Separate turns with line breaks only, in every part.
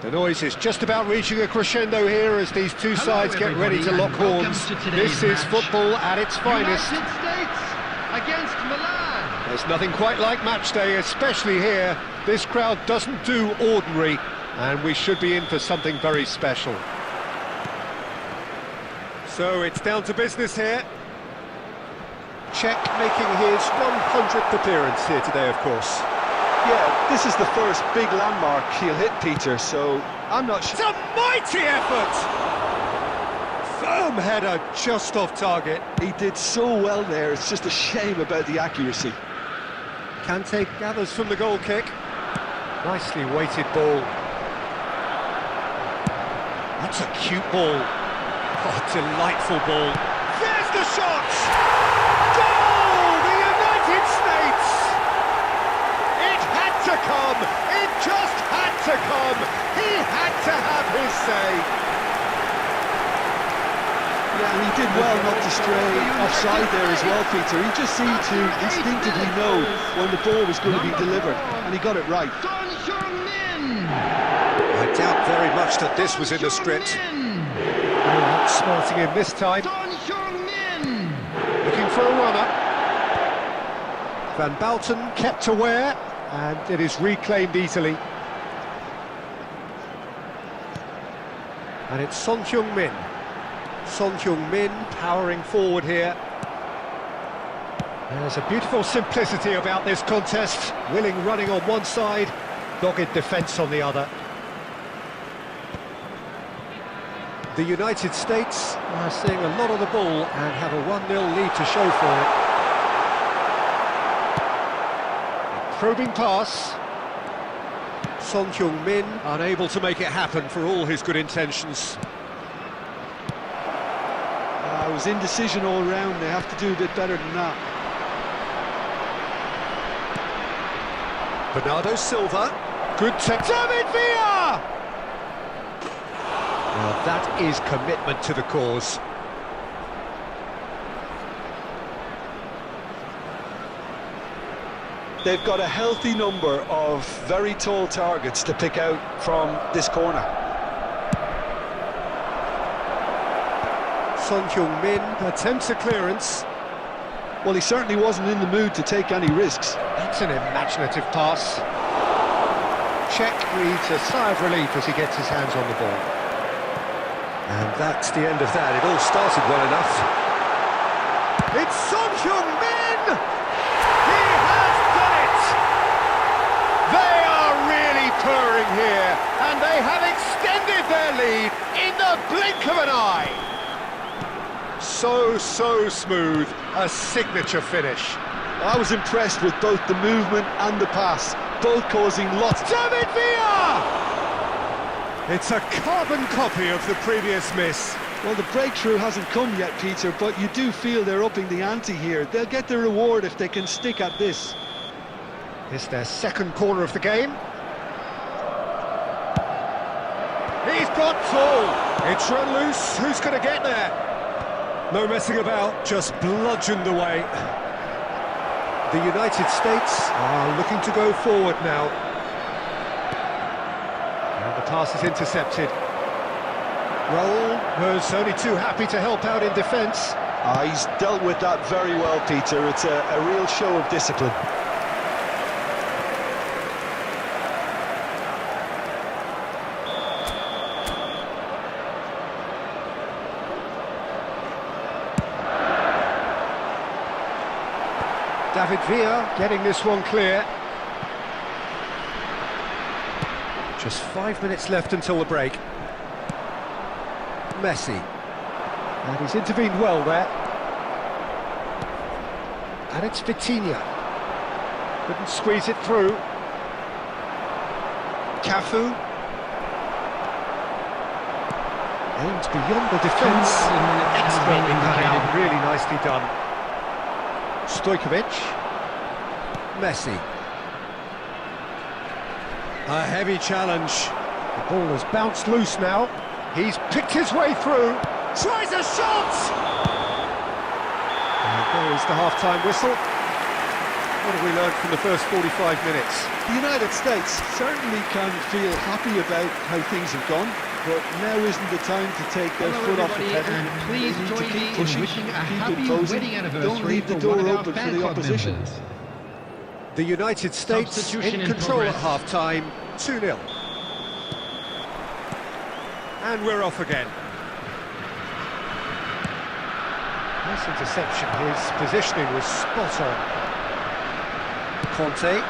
The noise is just about reaching a crescendo here as these two sides get ready to lock horns. This is football at its finest.
United States against Milan.
There's nothing quite like match day, especially here. This crowd doesn't do ordinary, and we should be in for something very special. So it's down to business here. Czech making his 100th appearance here today, of course.
Yeah, this is the first big landmark he'll hit, Peter, so I'm not sure.
It's a mighty effort! Firm header, just off target.
He did so well there, it's just a shame about the accuracy.
Kante gathers from the goal kick. Nicely weighted ball. That's a cute ball. Oh, delightful ball. There's the shot! Goal! The United States! It had to come! It just had to come! He had to have his say!
Yeah, and he did well not to stray offside there as well, Peter. He just seemed to instinctively know when the ball was going to be delivered, and he got it right.
I doubt very much that this was in the script. Outsmarting him this time. Looking for a runner. Van Balten kept aware, and it is reclaimed easily. And it's Son Heung-min. Son Heung-min powering forward here. There's a beautiful simplicity about this contest. Willing running on one side, dogged defence on the other. The United States are seeing a lot of the ball and have a 1-0 lead to show for it. Probing pass. Son Heung-min unable to make it happen for all his good intentions.
It was indecision all round. They have to do a bit better than that.
Bernardo Silva. Good tech. David Villa! Well, that is commitment to the cause.
They've got a healthy number of very tall targets to pick out from this corner.
Son Heung-min attempts a clearance.
Well, he certainly wasn't in the mood to take any risks.
That's an imaginative pass. Czech breathes a sigh of relief as he gets his hands on the ball. And that's the end of that. It all started well enough. It's Son Heung-min! He has done it! They are really purring here, and they have extended their lead in the blink of an eye. So smooth, a signature finish.
I was impressed with both the movement and the pass, both causing lots.
David Villa! It's a carbon copy of the previous miss.
Well, the breakthrough hasn't come yet, Peter, but you do feel they're upping the ante here. They'll get the reward if they can stick at this.
It's their second corner of the game. He's got full. It's run loose. Who's going to get there? No messing about, just bludgeoned away. The United States are looking to go forward now. And the pass is intercepted. Raul was only too happy to help out in defence.
He's dealt with that very well, Peter. It's a real show of discipline.
David Villa getting this one clear. Just 5 minutes left until the break. Messi. And he's intervened well there. And it's Vitinha. Couldn't squeeze it through. Cafu. Aims beyond the defence. Expertly cut out, really nicely done. Stojkovic. Messi. A heavy challenge. The ball has bounced loose now. He's picked his way through. Tries a shot! And there is the half-time whistle. What have we learned from the first 45 minutes?
The United States certainly can feel happy about how things have gone, but now isn't the time to take their
Hello
foot off the
everybody,
pedal.
and please
They need to
join
keep
me in
pushing,
wishing a
keep
happy
imposing.
wedding anniversary
Don't leave the
for
door
one of our
open for
fan
the
club
opposition.
members.
The United States
Substitution
in
in
control at
progress.
half-time, 2-0. And we're off again. Nice interception, his positioning was spot on. Conte.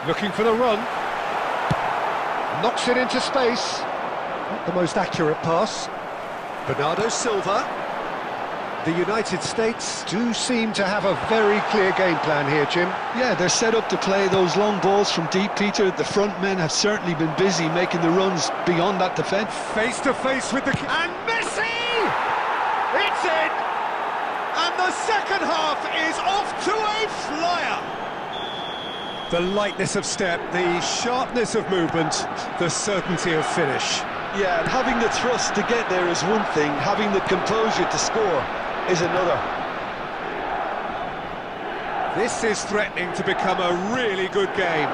Looking for the run. Knocks it into space. Not the most accurate pass. Bernardo Silva. The United States do seem to have a very clear game plan here, Jim.
Yeah, they're set up to play those long balls from deep, Peter. The front men have certainly been busy making the runs beyond that defence.
Face to face with the... And Messi! It's in! And the second half is off to a flyer! The lightness of step, the sharpness of movement, the certainty of finish.
Yeah, and having the thrust to get there is one thing, having the composure to score is another.
This is threatening to become a really good game.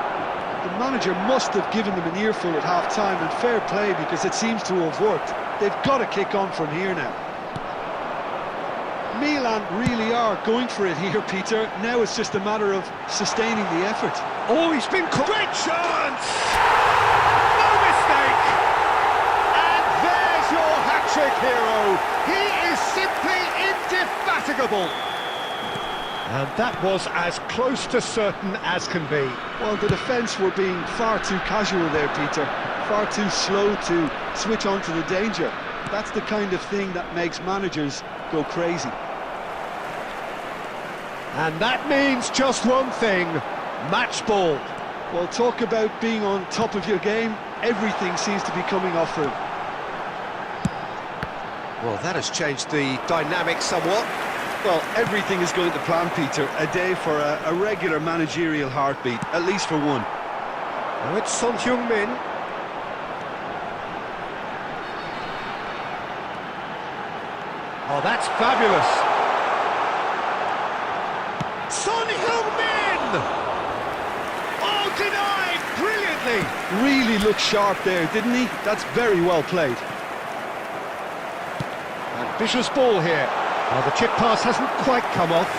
The manager must have given them an earful at half-time, and fair play because it seems to have worked. They've got to kick on from here now. Milan really are going for it here, Peter. Now it's just a matter of sustaining the effort.
Oh, he's been caught. Great chance! No mistake! And there's your hat-trick hero. He is simply indefatigable. And that was as close to certain as can be.
Well, the defence were being far too casual there, Peter. Far too slow to switch on to the danger. That's the kind of thing that makes managers go crazy.
And that means just one thing, match ball.
Well, talk about being on top of your game. Everything seems to be coming off them.
Well, that has changed the dynamic somewhat.
Well, everything is going to plan, Peter. A day for a regular managerial heartbeat, at least for one.
Now it's Son Heung-min. Oh, that's fabulous. Son Heung-min! Oh, denied brilliantly.
Really looked sharp there, didn't he? That's very well played.
Ambitious ball here. Oh, the chip pass hasn't quite come off.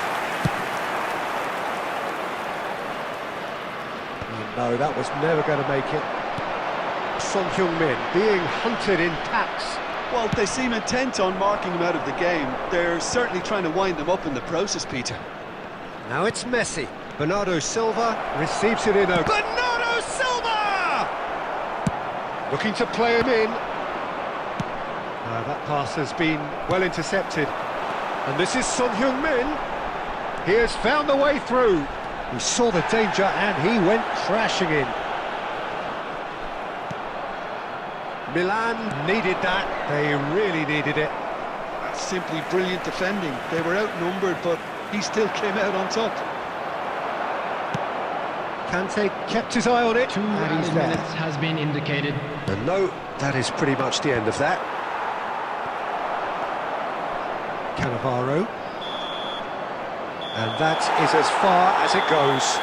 Oh, no, that was never going to make it. Son Heung-min being hunted in packs.
Well, they seem intent on marking him out of the game. They're certainly trying to wind them up in the process, Peter.
Now it's Messi. Bernardo Silva receives it in a... Bernardo Silva! Looking to play him in. That pass has been well intercepted. And this is Son Heung-min. He has found the way through. He saw the danger and he went crashing in. Milan needed that. They really needed it.
That's simply brilliant defending. They were outnumbered, but he still came out on top.
Kante kept his eye on it.
2
and he's
added
there.
minutes has been indicated.
And no, that is pretty much the end of that. Cannavaro. And that is as far as it goes.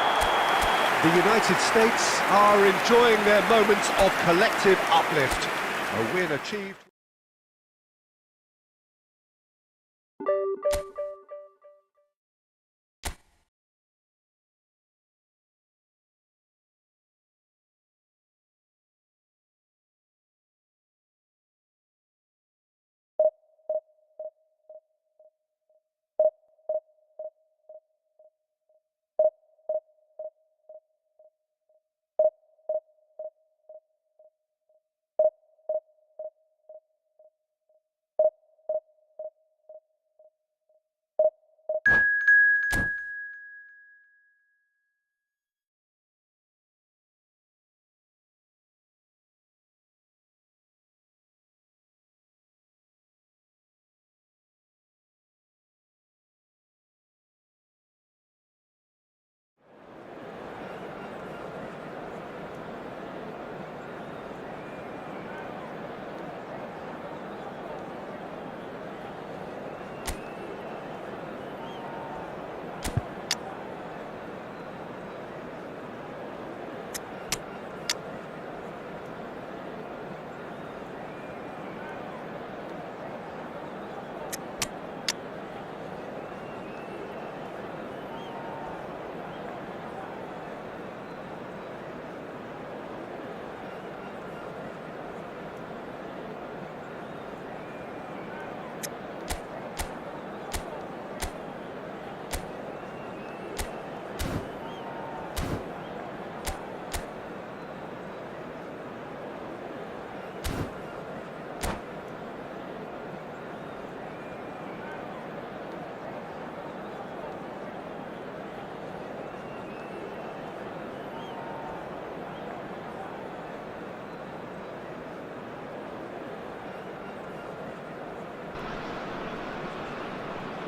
The United States are enjoying their moments of collective uplift. A win achieved.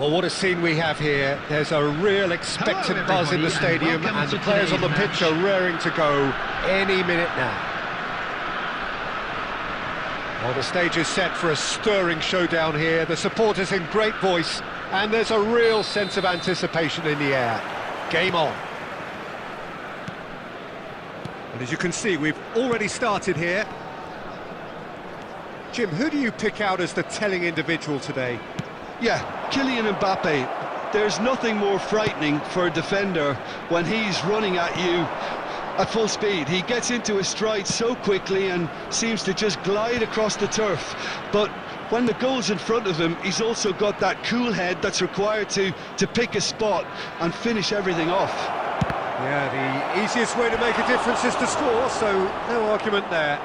Well, what a scene we have here. There's a real expectant
Hello,
buzz in the
everybody, and
stadium,
welcome
and the
to
players on the
today's
pitch
match.
are raring to go any minute now. Well, the stage is set for a stirring showdown here. The supporters in great voice, and there's a real sense of anticipation in the air. Game on. And as you can see, we've already started here. Jim, who do you pick out as the telling individual today?
Yeah, Kylian Mbappe. There's nothing more frightening for a defender when he's running at you at full speed. He gets into his stride so quickly and seems to just glide across the turf. But when the goal's in front of him, he's also got that cool head that's required to pick a spot and finish everything off.
Yeah, the easiest way to make a difference is to score, so no argument there.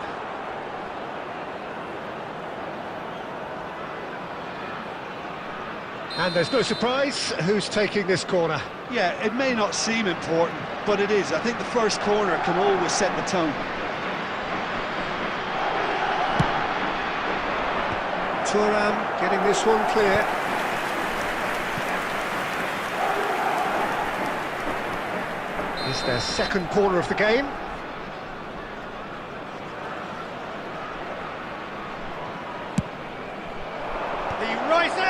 And there's no surprise who's taking this corner.
Yeah, it may not seem important, but it is. I think the first corner can always set the tone.
Thuram getting this one clear. It's their second corner of the game. He rises!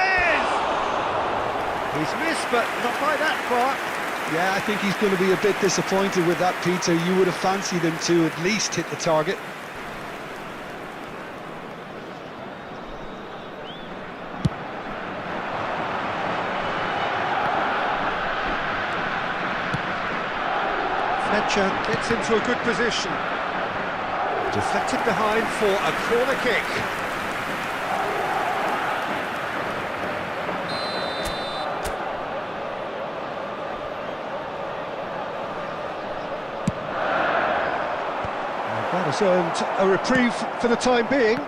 He's missed, but not by that far.
Yeah, I think he's going to be a bit disappointed with that, Peter. You would have fancied him to at least hit the target.
Fletcher gets into a good position. Deflected behind for a corner kick. That has earned a reprieve for the time being.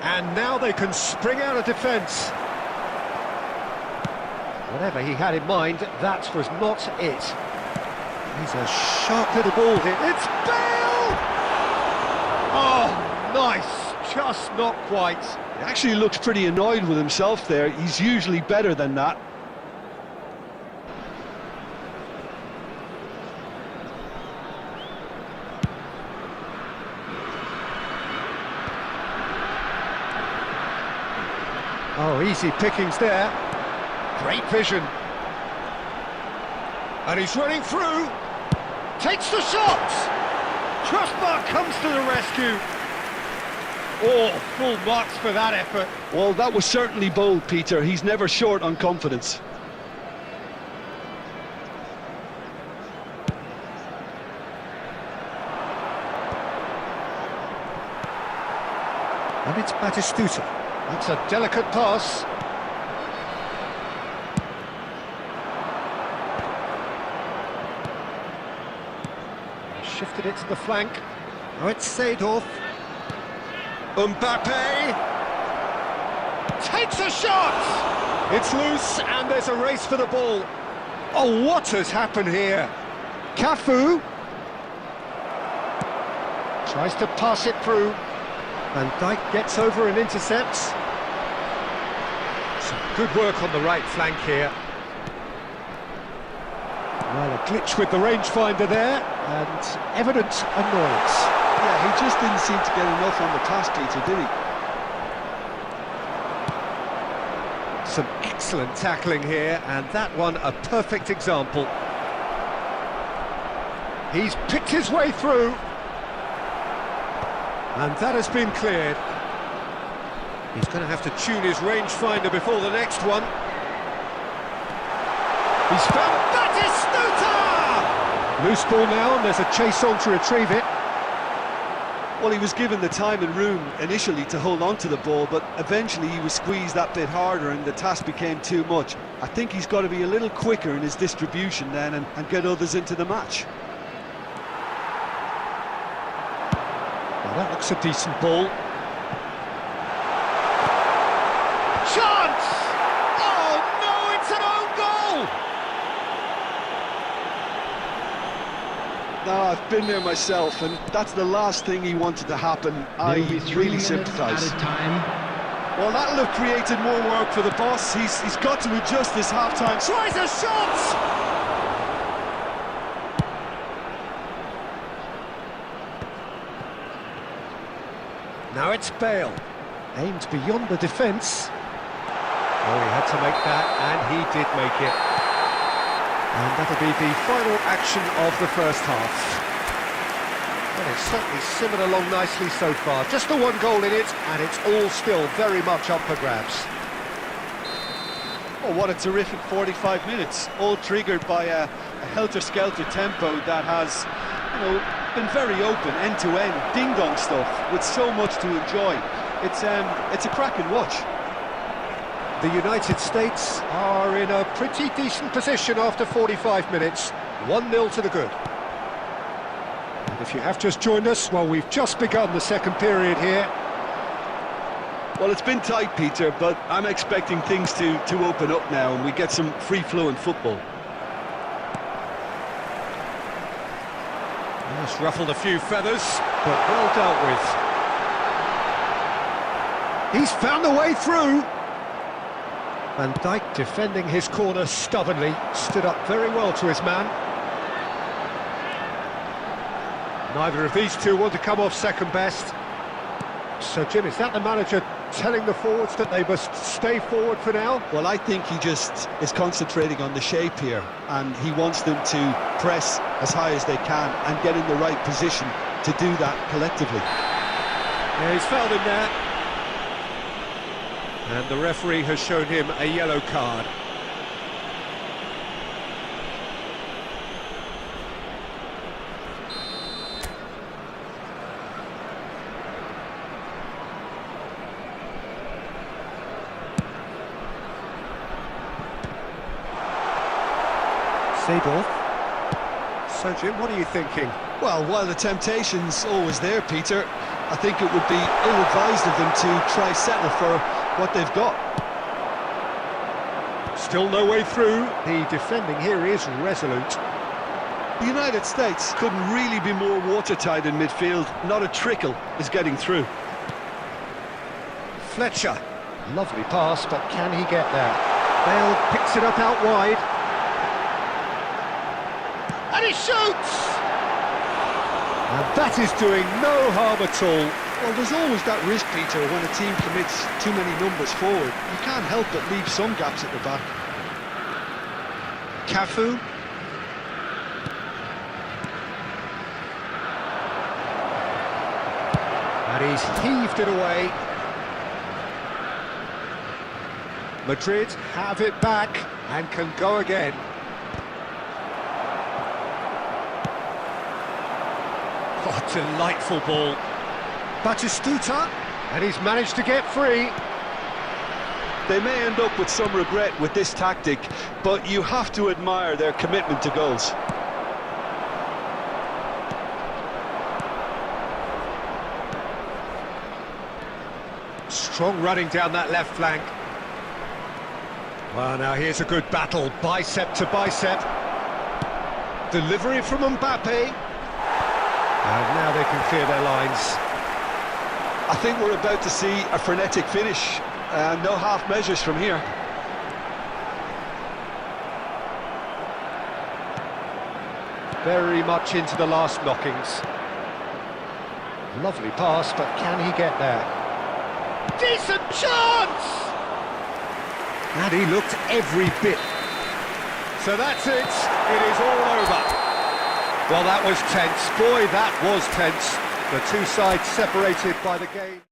And now they can spring out of defence. Whatever he had in mind, that was not it. He's a sharp little ball here. It's Bale! Oh, nice. Just not quite.
He actually looks pretty annoyed with himself there. He's usually better than that.
Oh, easy pickings there. Great vision. And he's running through. Takes the shot. Crossbar comes to the rescue. Oh, full marks for that effort.
Well, that was certainly bold, Peter. He's never short on confidence.
And it's Batistuta. That's a delicate pass. Shifted it to the flank. Oh, it's Seedorf. Mbappe takes a shot! It's loose and there's a race for the ball. Oh, what has happened here? Cafu tries to pass it through. Van Dijk gets over and intercepts. Some good work on the right flank here. Well, a glitch with the rangefinder there, and evident annoyance.
Yeah, he just didn't seem to get enough on the task, Peter, did he?
Some excellent tackling here, and that one a perfect example. He's picked his way through. And that has been cleared. He's going to have to tune his rangefinder before the next one. He's found Batistuta! Loose ball now, and there's a chase on to retrieve it.
Well, he was given the time and room initially to hold on to the ball, but eventually he was squeezed that bit harder and the task became too much. I think he's got to be a little quicker in his distribution then and get others into the match.
Well, that looks a decent ball. Chance! Oh no, it's an own goal!
No, I've been there myself, and that's the last thing he wanted to happen. I
There will be 3
really
minutes
sympathise.
at a time.
Well, that'll have created more work for the boss. He's got to adjust this half-time.
Tries a shot! Now it's Bale. Aimed beyond the defence. Oh, he had to make that, and he did make it. And that'll be the final action of the first half. Well, it's certainly simmered along nicely so far. Just the one goal in it, and it's all still very much up for grabs.
Oh, what a terrific 45 minutes, all triggered by a helter-skelter tempo that has, been very open, end-to-end, ding-dong stuff, with so much to enjoy. It's a cracking watch.
The United States are in a pretty decent position after 45 minutes. 1-0 to the good. And if you have just joined us, well, we've just begun the second period here.
Well, it's been tight, Peter, but I'm expecting things to open up now and we get some free-flowing football.
Just ruffled a few feathers, but well dealt with. He's found a way through. Van Dijk defending his corner stubbornly, stood up very well to his man. Neither of these two want to come off second best. So, Jim, is that the manager telling the forwards that they must stay forward for now?
Well, I think he just is concentrating on the shape here, and he wants them to press as high as they can and get in the right position to do that collectively.
Yeah, he's fouled him there. And the referee has shown him a yellow card. Seaborn. So, Jim, what are you thinking?
Well, while the temptation's always there, Peter, I think it would be ill-advised of them to try settle for what they've got.
Still no way through. The defending here is resolute.
The United States couldn't really be more watertight in midfield. Not a trickle is getting through.
Fletcher. Lovely pass, but can he get there? Bale picks it up out wide. And he shoots! And that is doing no harm at all.
Well, there's always that risk, Peter, when a team commits too many numbers forward. You can't help but leave some gaps at the back.
Cafu. And he's heaved it away. Madrid have it back and can go again. Oh, delightful ball. Batistuta, and he's managed to get free.
They may end up with some regret with this tactic, but you have to admire their commitment to goals.
Strong running down that left flank. Well, now here's a good battle, bicep to bicep. Delivery from Mbappe. And now they can clear their lines.
I think we're about to see a frenetic finish. No half measures from here.
Very much into the last knockings. Lovely pass, but can he get there? Decent chance! And he looked every bit. So that's it. It is all over. Well, that was tense. Boy, that was tense. The two sides separated by the game.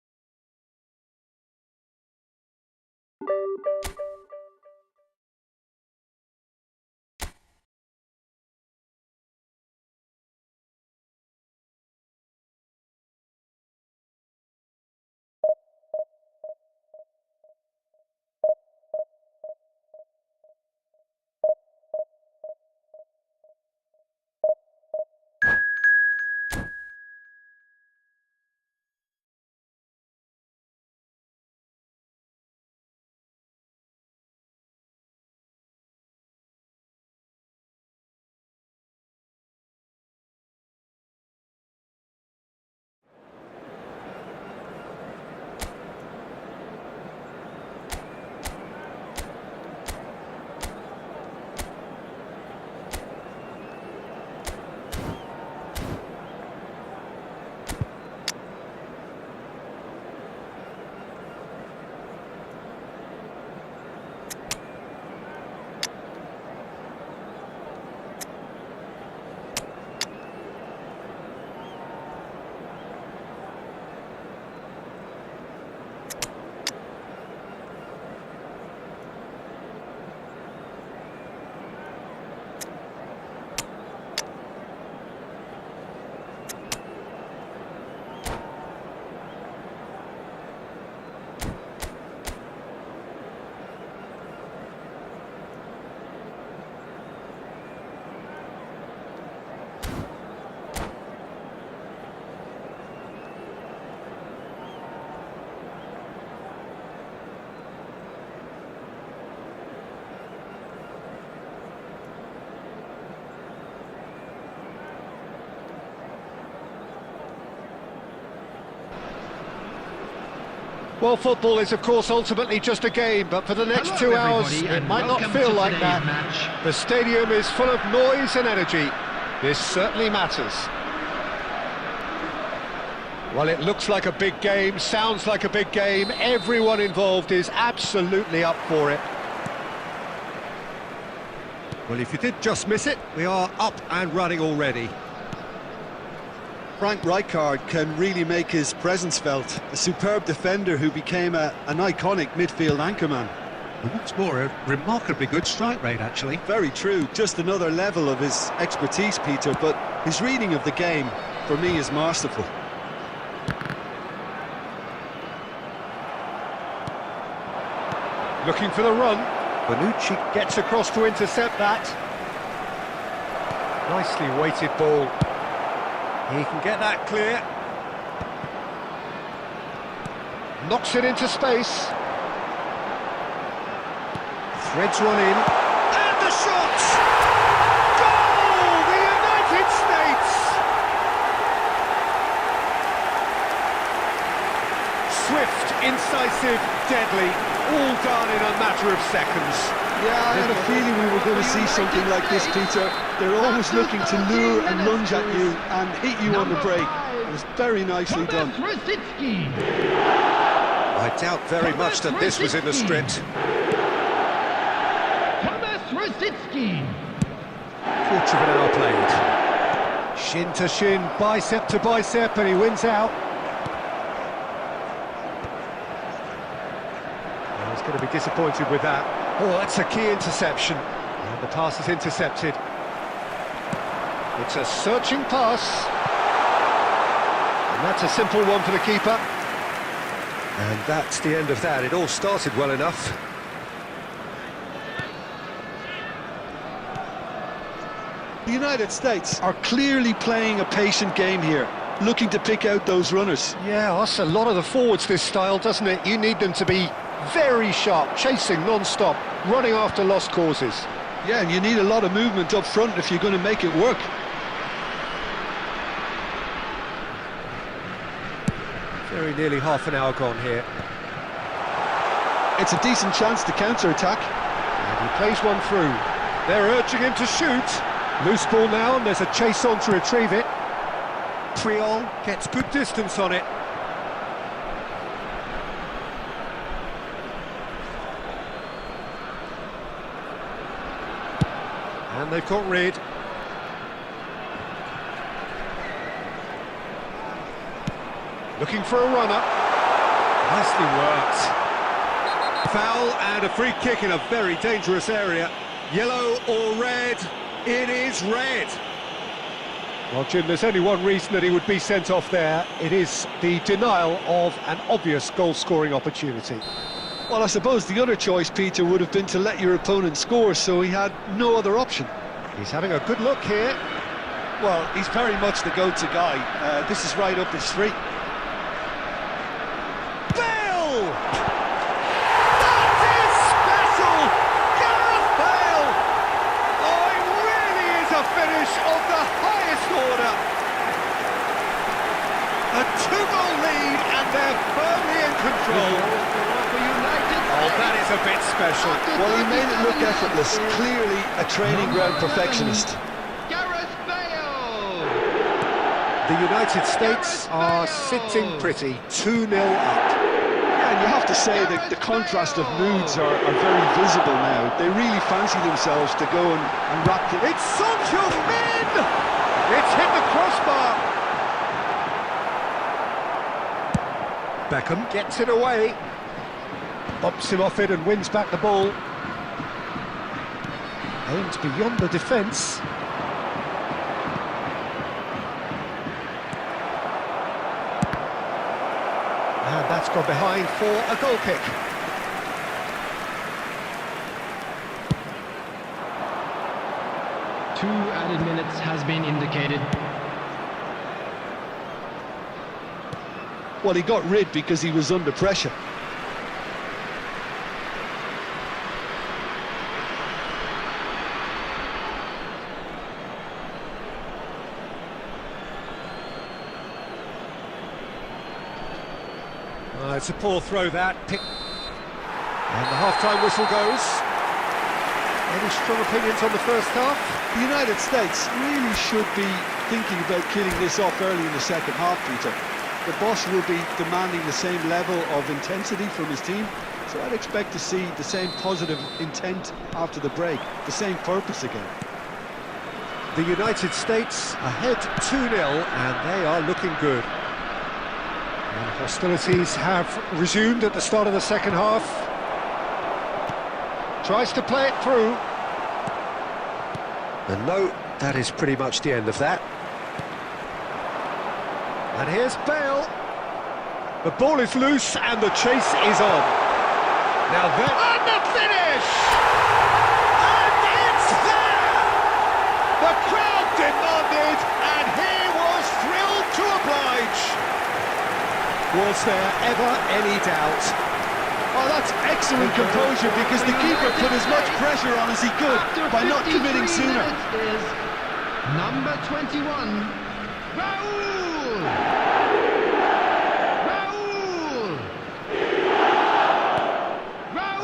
Well, football is, of course, ultimately just a game, but for the next
Hello,
2 hours,
everybody,
it
and
might not
welcome
feel
to
like
today's
that.
match.
The stadium is full of noise and energy. This certainly matters. Well, it looks like a big game, sounds like a big game. Everyone involved is absolutely up for it. Well, if you did just miss it, we are up and running already.
Frank Rijkaard can really make his presence felt. A superb defender who became an iconic midfield anchorman.
And what's more, a remarkably good strike rate, actually.
Very true, just another level of his expertise, Peter, but his reading of the game, for me, is masterful.
Looking for the run. Bonucci gets across to intercept that. Nicely weighted ball. He can get that clear. Knocks it into space. Threads one in. And the shot! Goal! The United States! Swift, incisive, deadly, all done in a matter of seconds.
Yeah, I had a feeling we were going to see something like this, Peter. They're always looking to lure and lunge at you and hit you on the break. It was very nicely done.
I doubt very much that this was in the script. Quarter of an hour played. Shin to shin, bicep to bicep, and he wins out. Well, he's going to be disappointed with that. Oh, that's a key interception. And the pass is intercepted. It's a searching pass. And that's a simple one for the keeper. And that's the end of that. It all started well enough.
The United States are clearly playing a patient game here, looking to pick out those runners.
Yeah, that's a lot of the forwards, this style, doesn't it? You need them to be very sharp, chasing non-stop, running after lost causes.
Yeah, and you need a lot of movement up front if you're going to make it work.
Very nearly half an hour gone here.
It's a decent chance to counter-attack.
And he plays one through. They're urging him to shoot. Loose ball now, and there's a chase on to retrieve it. Triol gets good distance on it. And they've got rid. Looking for a runner. Nicely worked. Foul and a free kick in a very dangerous area. Yellow or red? It is red. Well, Jim, there's only one reason that he would be sent off there. It is the denial of an obvious goal-scoring opportunity.
Well, I suppose the other choice, Peter, would have been to let your opponent score, so he had no other option.
He's having a good look here.
Well, he's very much the go-to guy. This is right up his street.
Bale! That is special! Gareth Bale! Oh, it really is a finish of the highest order. A two-goal lead, and they're firmly in control. Oh, that is a bit special.
Well, he made it look effortless. Clearly a training ground perfectionist.
Gareth Bale!
The United States are sitting pretty, 2-0 up.
Yeah, and you have to say that the contrast of moods are very visible now. They really fancy themselves to go and wrap it.
It's Son Heung-min! It's hit the crossbar. Beckham gets it away. Bumps him off it and wins back the ball. Aims beyond the defence. And that's gone behind for a goal kick.
Two added minutes has been indicated.
Well, he got rid because he was under pressure.
It's a poor throw that. And the half-time whistle goes. Any strong opinions on the first half?
The United States really should be thinking about killing this off early in the second half, Peter. The boss will be demanding the same level of intensity from his team, so I'd expect to see the same positive intent after the break, the same purpose again.
The United States ahead 2-0, and they are looking good. And hostilities have resumed at the start of the second half. Tries to play it through. And no, that is pretty much the end of that. And here's Bale. The ball is loose and the chase is on. Now that... And the finish! And it's there! The crowd demanded and he was thrilled to oblige. Was there ever any doubt?
Oh, that's excellent composure, because the keeper put as much pressure on as he could by not committing sooner.
Is number 21, Raul!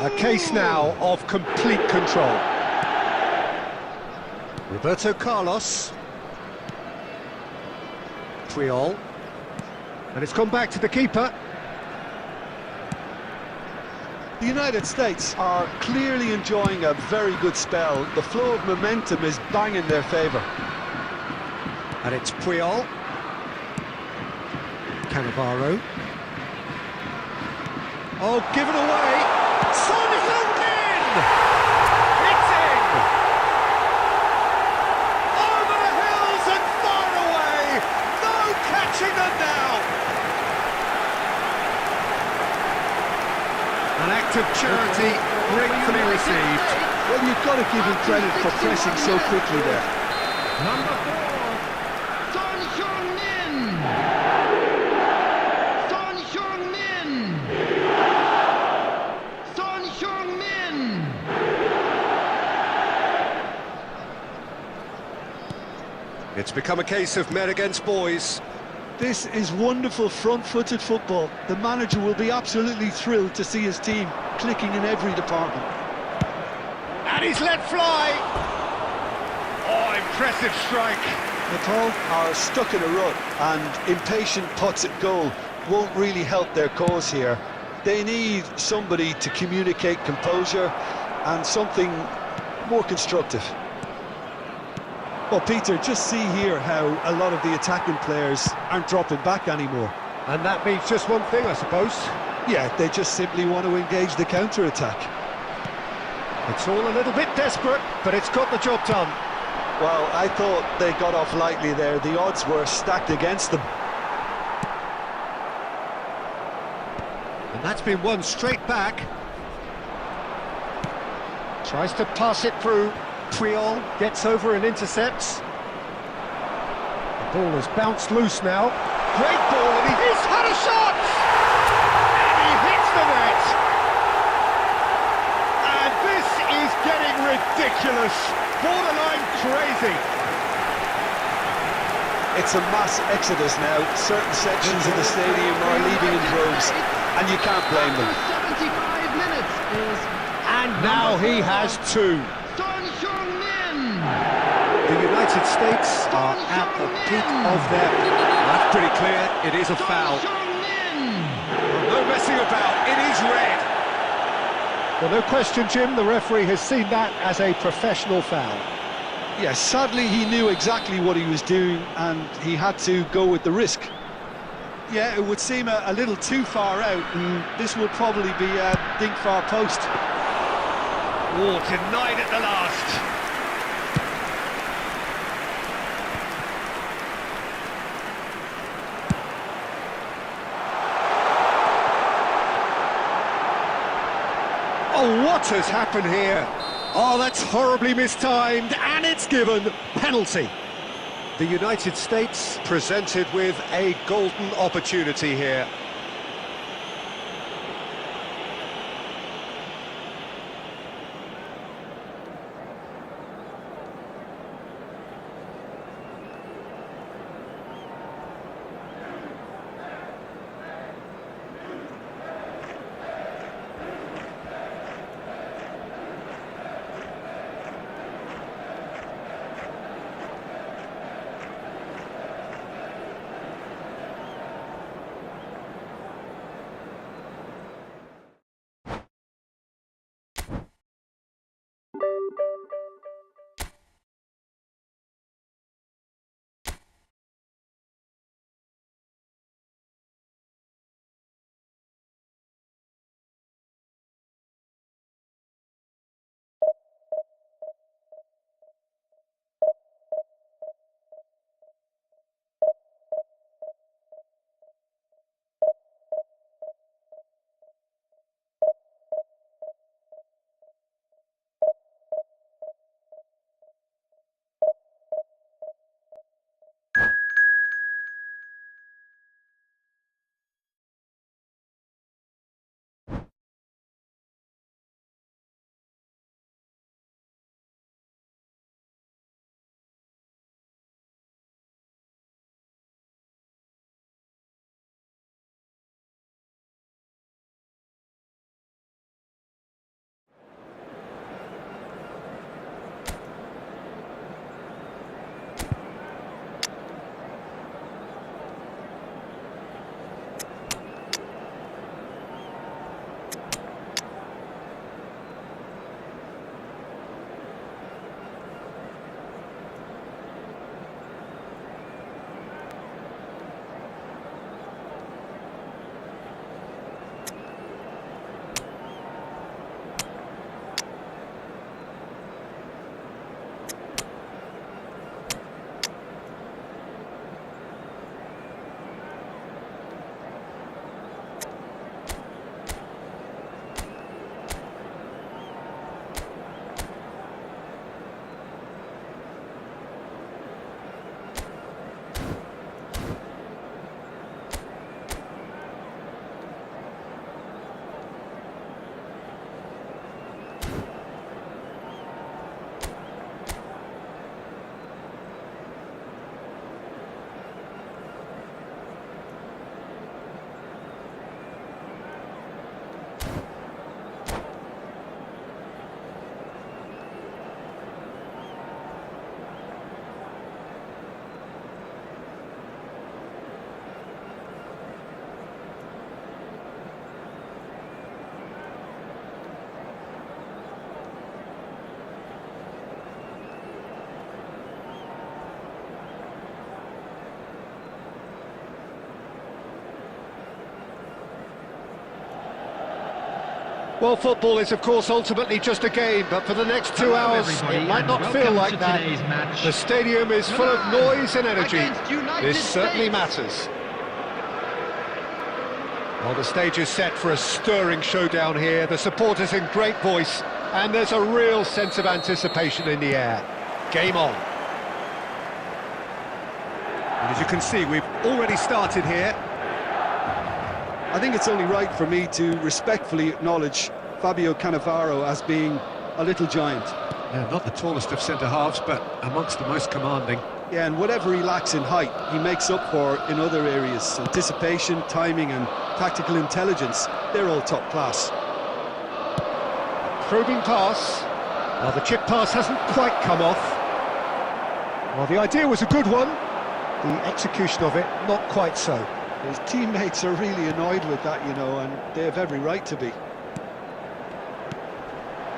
A case now of complete control. Roberto Carlos. Puyol. And it's gone back to the keeper.
The United States are clearly enjoying a very good spell. The flow of momentum is bang in their favour.
And it's Puyol. Cannavaro. Oh, given away. Son Heung-min! It's in! Over the hills and far away! No catching them now! An act of charity gratefully received.
Well, you've got to give him credit for pressing so quickly there.
Number 4, Son Heung-min! Son Heung-min! Son Heung-min!
It's become a case of men against boys.
This is wonderful front-footed football. The manager will be absolutely thrilled to see his team clicking in every department.
And he's let fly! Oh, impressive strike.
Nepal are stuck in a rut, and impatient putts at goal won't really help their cause here. They need somebody to communicate composure and something more constructive. Well, Peter, just see here how a lot of the attacking players aren't dropping back anymore.
And that means just one thing, I suppose.
Yeah, they just simply want to engage the counter-attack.
It's all a little bit desperate, but it's got the job done.
Well, I thought they got off lightly there. The odds were stacked against them.
And that's been won straight back. Tries to pass it through. Puyol gets over and intercepts. The ball has bounced loose now. Great ball, and he's had a shot! And he hits the net! And this is getting ridiculous. Borderline crazy.
It's a mass exodus now. Certain sections of the stadium are leaving in droves, and you can't blame them.
75 minutes is...
And now he has two.
Son Heung-min!
The United States are at the peak of their... That's pretty clear, it is a foul. No messing about, it is red. Well, no question, Jim, the referee has seen that as a professional foul.
Yes, sadly he knew exactly what he was doing, and he had to go with the risk. Yeah, it would seem a little too far out, and this will probably be a dink far post.
Oh, denied at the last. Oh, what has happened here? Oh, that's horribly mistimed, and it's given penalty. The United States presented with a golden opportunity here. Well, football is, of course, ultimately just a game, but for the next 2 hours, it might not feel like that. The stadium is full of noise and energy. This certainly matters. Well, the stage is set for a stirring showdown here. The supporters in great voice, and there's a real sense of anticipation in the air. Game on. And as you can see, we've already started here.
I think it's only right for me to respectfully acknowledge Fabio Cannavaro as being a little giant.
Yeah, not the tallest of centre-halves, but amongst the most commanding.
Yeah, and whatever he lacks in height, he makes up for in other areas. Anticipation, timing and tactical intelligence, they're all top class.
Probing pass. Well, the chip pass hasn't quite come off. Well, the idea was a good one. The execution of it, not quite so.
His teammates are really annoyed with that, you know, and they have every right to be.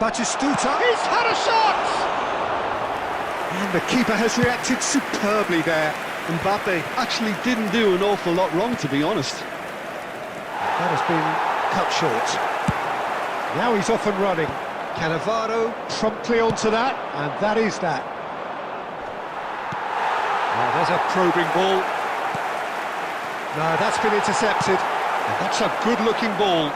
Batistuta, he's had a shot! And the keeper has reacted superbly there.
Mbappe actually didn't do an awful lot wrong, to be honest.
That has been cut short. Now he's off and running. Cannavaro promptly onto that, and that is that. Well, there's a probing ball. No, that's been intercepted. And that's a good-looking ball.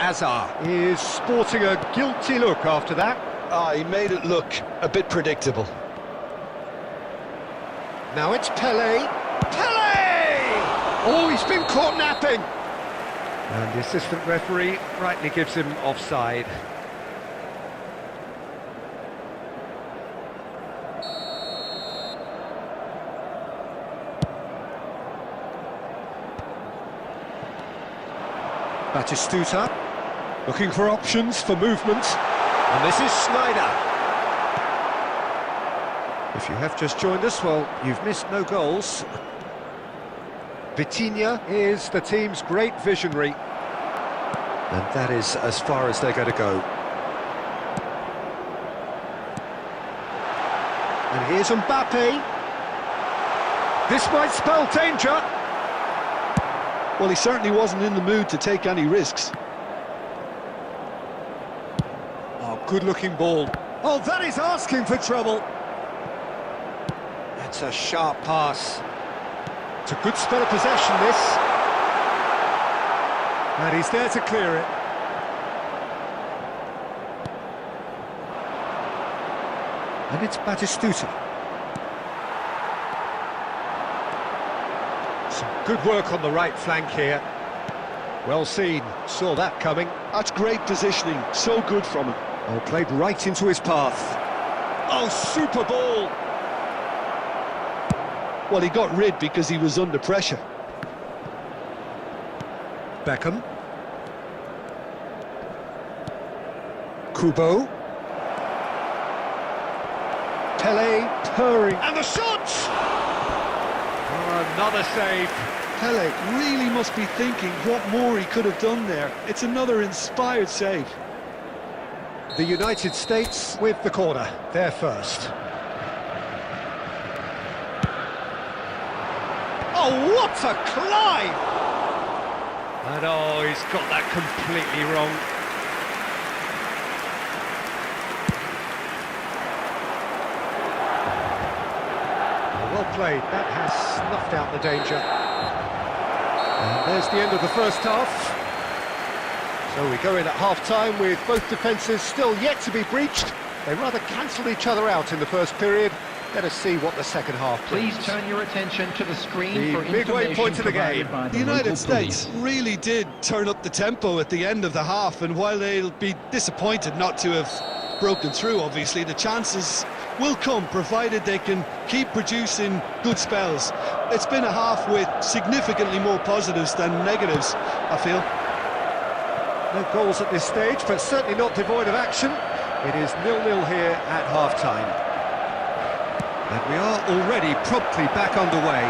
Azar is sporting a guilty look after that.
He made it look a bit predictable.
Now it's Pelé. Pelé! Oh, he's been caught napping. And the assistant referee rightly gives him offside. Batistuta, looking for options for movement. And this is Snyder. If you have just joined us, well, you've missed no goals. Vitinha is the team's great visionary. And that is as far as they're going to go. And here's Mbappe. This might spell danger.
Well, he certainly wasn't in the mood to take any risks.
Oh, good-looking ball. Oh, that is asking for trouble. That's a sharp pass. It's a good spell of possession, this. And he's there to clear it. And it's Batistuta. Some good work on the right flank here. Well seen, saw that coming.
That's great positioning, so good from him.
Oh, played right into his path. Oh, super ball!
Well, he got rid because he was under pressure.
Beckham. Kubo. Pelé purring. And the shot! Oh, another save.
Pelé really must be thinking what more he could have done there. It's another inspired save.
The United States with the corner. They're first. Oh, what a climb! And oh, he's got that completely wrong. Well played, that has snuffed out the danger. And there's the end of the first half. So we go in at half-time with both defences still yet to be breached. They rather cancelled each other out in the first period. Let us see what the second half brings.
Please turn your attention to the screen
The
for
midway
information
point of the
provided
game.
by
The United
local
States
police.
really did turn up the tempo at the end of the half, and while they'll be disappointed not to have broken through, obviously, the chances will come, provided they can keep producing good spells. It's been a half with significantly more positives than negatives, I feel.
No goals at this stage, but certainly not devoid of action. It is 0-0 here at half-time. And we are already promptly back underway.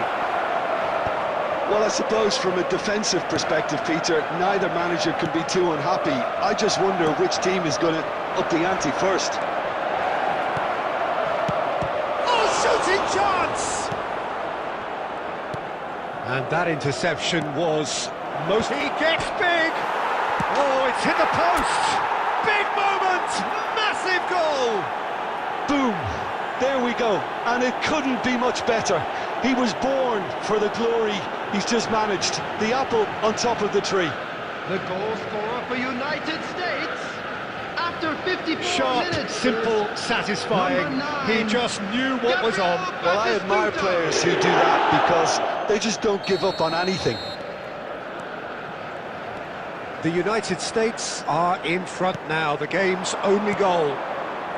Well, I suppose from a defensive perspective, Peter, neither manager can be too unhappy. I just wonder which team is going to up the ante first.
Oh, shooting chance! And that interception was He gets big! Oh, it's hit the post! Big moment! Massive goal!
Boom! There we go, and it couldn't be much better. He was born for the glory he's just managed. The apple on top of the tree.
The goal scorer for United States after 54
Sharp,
minutes.
simple, satisfying.
Number 9.
He just knew what was on.
Well, I admire players who do that because they just don't give up on anything.
The United States are in front now, the game's only goal.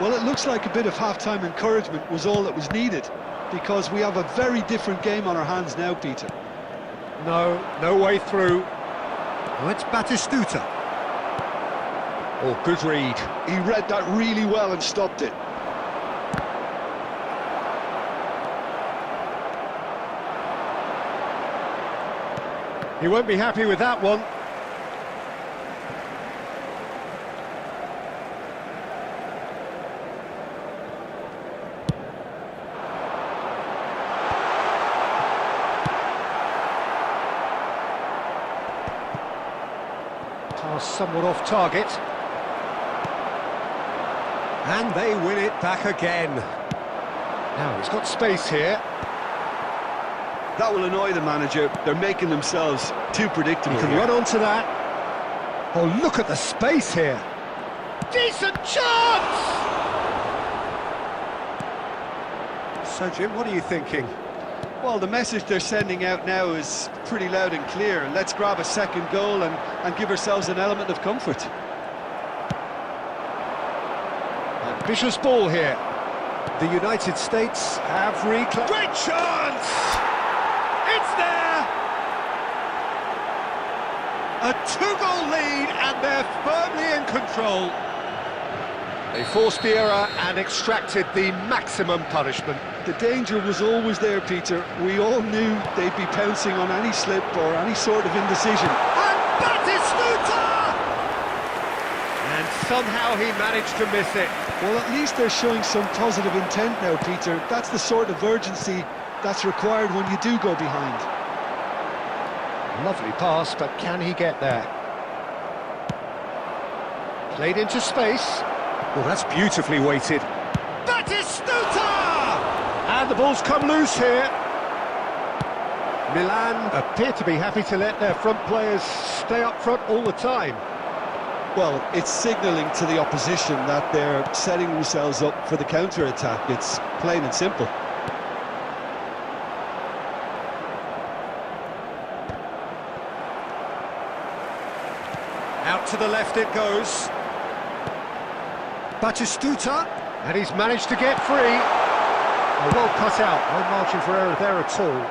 Well, it looks like a bit of half-time encouragement was all that was needed, because we have a very different game on our hands now, Peter.
No way through. Oh, it's Batistuta. Oh, good read.
He read that really well and stopped it.
He won't be happy with that one. Pass somewhat off target. And they win it back again. Now, he's got space here.
That will annoy the manager. They're making themselves too predictable.
He can run onto that. Oh, look at the space here. Decent chance! So, Jim, what are you thinking?
Well, the message they're sending out now is pretty loud and clear. Let's grab a second goal and give ourselves an element of comfort.
Ambitious ball here. The United States have reclaimed... Great chance! It's there! A two-goal lead, and they're firmly in control. They forced the error and extracted the maximum punishment.
The danger was always there, Peter. We all knew they'd be pouncing on any slip or any sort of indecision.
And Batistuta! And somehow he managed to miss it.
Well, at least they're showing some positive intent now, Peter. That's the sort of urgency that's required when you do go behind.
Lovely pass, but can he get there? Played into space. Well, that's beautifully weighted. Batistuta! And the ball's come loose here. Milan appear to be happy to let their front players stay up front all the time.
Well, it's signalling to the opposition that they're setting themselves up for the counter-attack. It's plain and simple.
Out to the left it goes. Batistuta, and he's managed to get free. Oh, well cut out, no margin for error there at all.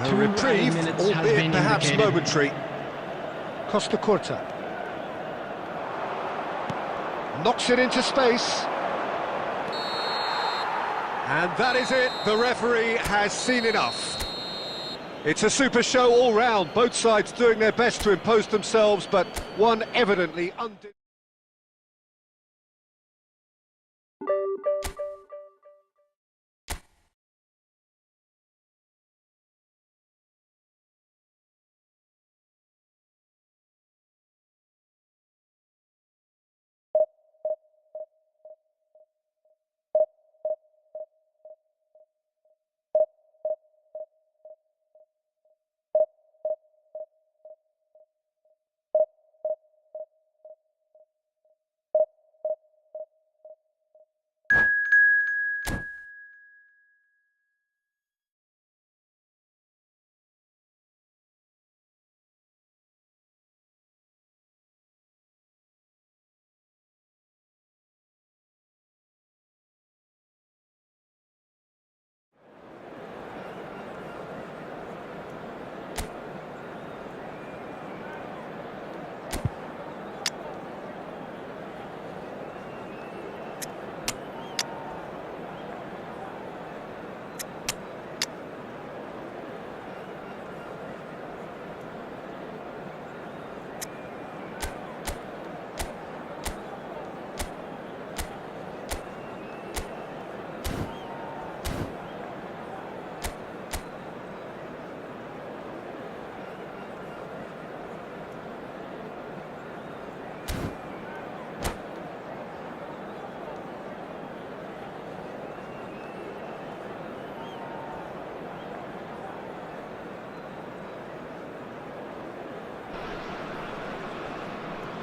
A
2
reprieve,
minutes has
albeit
been
perhaps
indicated.
momentary. Costa Curta. Knocks it into space. And that is it, the referee has seen enough. It's a super show all round, both sides doing their best to impose themselves, but one evidently undid.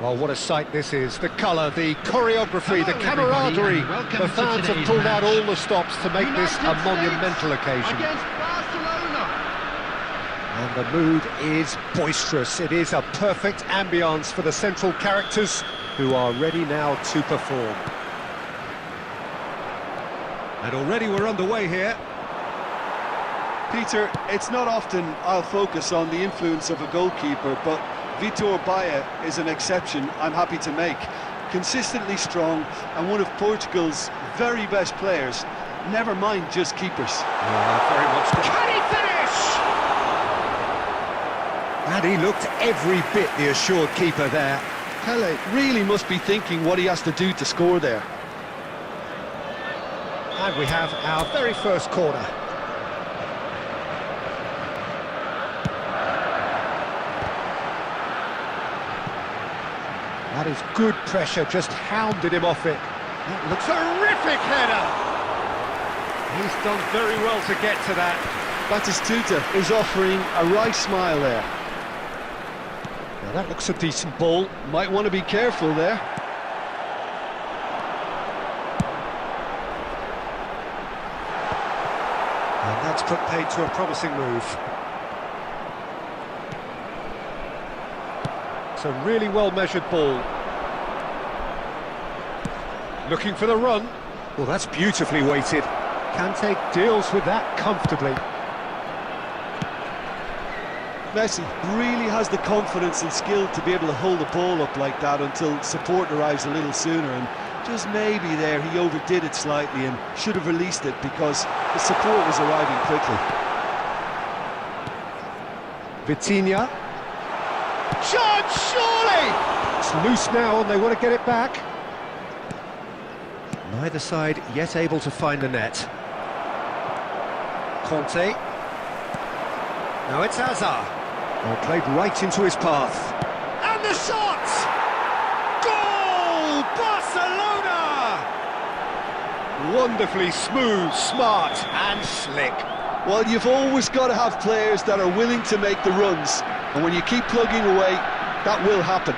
Well, what a sight this is. The colour, the choreography, the camaraderie. The fans have pulled out all the stops to make this a monumental occasion.
Against Barcelona.
And the mood is boisterous. It is a perfect ambience for the central characters who are ready now to perform. And already we're underway here.
Peter, it's not often I'll focus on the influence of a goalkeeper, but Vitor Baia is an exception I'm happy to make. Consistently strong and one of Portugal's very best players, never mind just keepers.
Yeah, very much. Can he finish? And he looked every bit the assured keeper there.
Pele really must be thinking what he has to do to score there.
And we have our very first corner. That is good pressure, just hounded him off it. That looks a terrific header! He's done very well to get to that.
Batistuta is offering a wry smile there.
Now that looks a decent ball.
Might want to be careful there.
And that's put paid to a promising move. It's a really well-measured ball. Looking for the run. Well, that's beautifully weighted. Kante deals with that comfortably.
Messi really has the confidence and skill to be able to hold the ball up like that until support arrives a little sooner, and just maybe there he overdid it slightly and should have released it because the support was arriving quickly.
Vitinha. Shot, surely! It's loose now and they want to get it back. Neither side yet able to find the net. Conte. Now it's Hazard. Well, played right into his path. And the shot! Goal! Barcelona! Wonderfully smooth, smart and slick.
Well, you've always got to have players that are willing to make the runs, and when you keep plugging away, that will happen.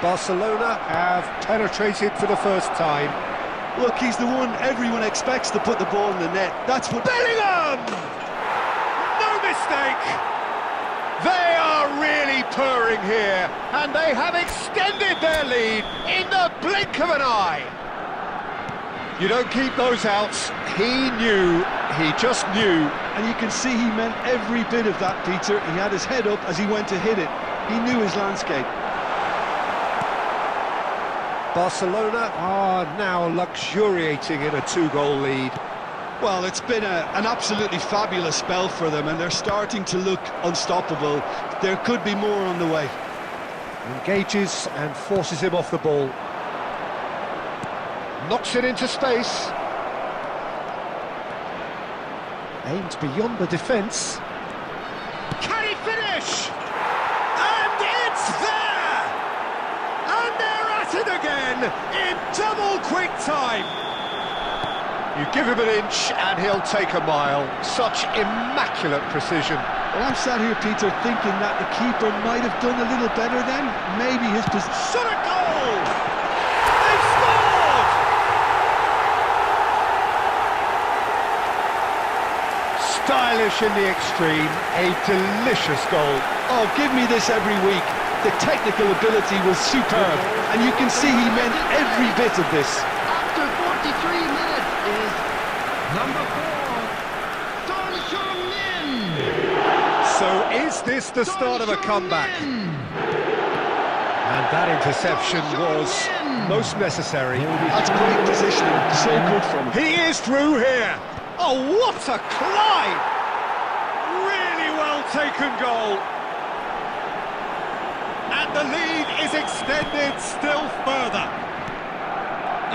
Barcelona have penetrated for the first time.
Look, he's the one everyone expects to put the ball in the net. That's what...
Bellingham! No mistake! They are really purring here, and they have extended their lead in the blink of an eye. You don't keep those outs. He knew, he just knew.
And you can see he meant every bit of that, Peter. He had his head up as he went to hit it. He knew his landscape.
Barcelona are now luxuriating in a two-goal lead.
Well, it's been an absolutely fabulous spell for them, and they're starting to look unstoppable. There could be more on the way.
Engages and forces him off the ball. Knocks it into space. Aimed beyond the defence. Can he finish? And it's there! And they're at it again in double quick time. You give him an inch and he'll take a mile. Such immaculate precision.
Well, I'm sat here, Peter, thinking that the keeper might have done a little better then. Maybe his position...
Shot a goal! They've scored! Stylish in the extreme, a delicious goal.
Oh, give me this every week. The technical ability was superb, and you can see he meant every bit of this.
After 43 minutes is number 4, Son Heung-min.
So is this the start of a comeback? And that interception was most necessary.
That's great positioning, so good from him.
He is through here. Oh, what a climb! Really well taken goal. And the lead is extended still further.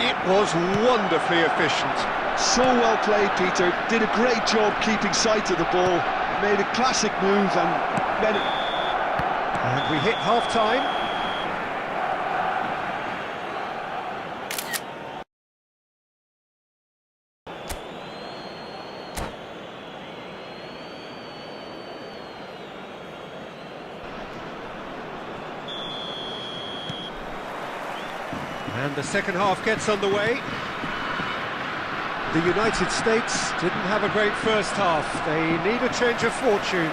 It was wonderfully efficient.
So well played, Peter. Did a great job keeping sight of the ball. Made a classic move and made it.
And we hit half-time. And the second half gets underway. The United States didn't have a great first half. They need a change of fortune.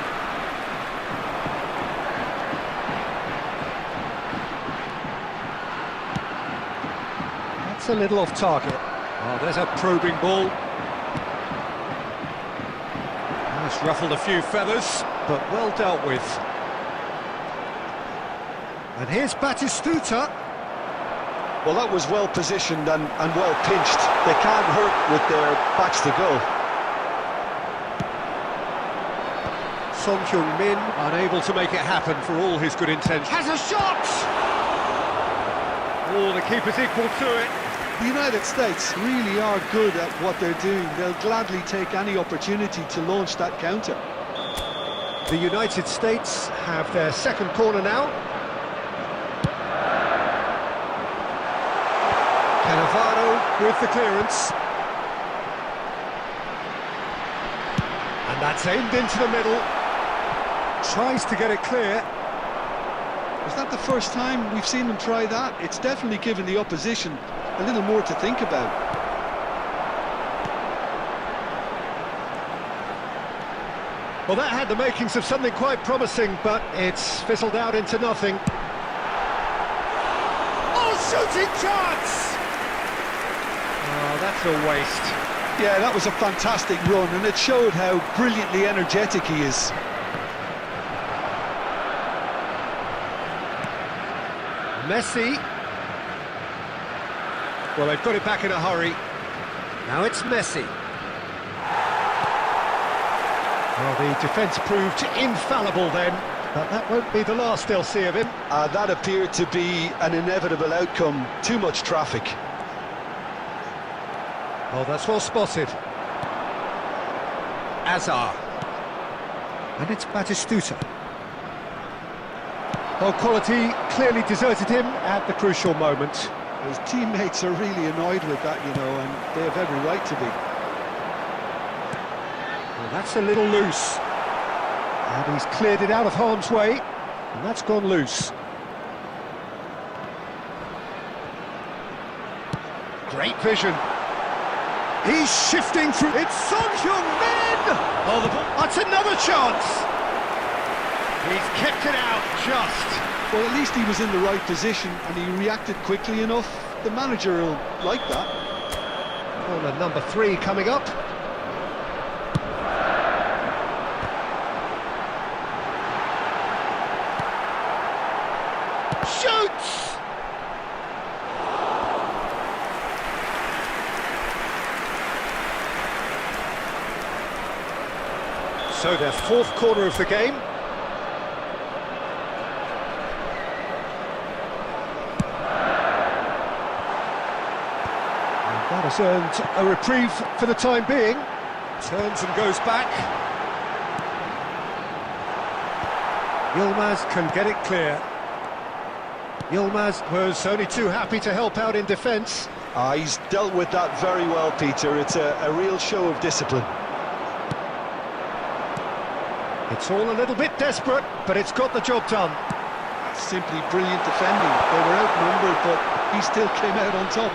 That's a little off target. Oh, there's a probing ball. That's ruffled a few feathers, but well dealt with. And here's Batistuta.
Well, that was well positioned and well pinched. They can't hurt with their backs to goal.
Son Heung-min unable to make it happen for all his good intentions. Has a shot! Oh, the keeper's equal to it.
The United States really are good at what they're doing. They'll gladly take any opportunity to launch that counter.
The United States have their second corner now. Cannavaro with the clearance. And that's aimed into the middle. Tries to get it clear.
Is that the first time we've seen them try that? It's definitely given the opposition a little more to think about.
Well, that had the makings of something quite promising, but it's fizzled out into nothing. Oh, shooting chance! Oh, that's a waste.
Yeah, that was a fantastic run, and it showed how brilliantly energetic he is.
Messi. Well, they've got it back in a hurry. Now it's Messi. Well, the defence proved infallible then, but that won't be the last they'll see of him.
That appeared to be an inevitable outcome. Too much traffic.
Oh, that's well spotted. Azar. And it's Batistuta. Oh, quality clearly deserted him at the crucial moment.
His teammates are really annoyed with that, you know, and they have every right to be.
Well, that's a little loose. And he's cleared it out of harm's way, and that's gone loose. Great vision. He's shifting through. It's Son Heung-min! Oh, that's another chance! He's kept it out just.
Well, at least he was in the right position and he reacted quickly enough. The manager will like that.
Corner number 3 coming up. Shoots! So their fourth corner of the game. That has earned a reprieve for the time being. Turns and goes back. Yilmaz can get it clear. Yilmaz was only too happy to help out in defence.
He's dealt with that very well, Peter. It's a real show of discipline.
It's all a little bit desperate, but it's got the job done.
Simply brilliant defending. They were outnumbered, but he still came out on top.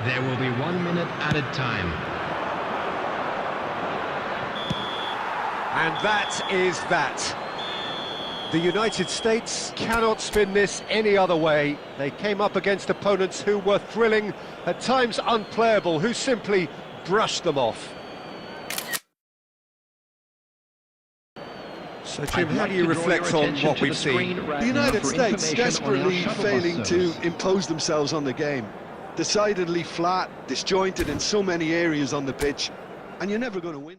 There will be 1 minute added time.
And that is that. The United States cannot spin this any other way. They came up against opponents who were thrilling, at times unplayable, who simply brushed them off. So, Jim, how do you reflect on what we've seen?
The United States desperately failing to impose themselves on the game. Decidedly flat, disjointed in so many areas on the pitch, and you're never going to win.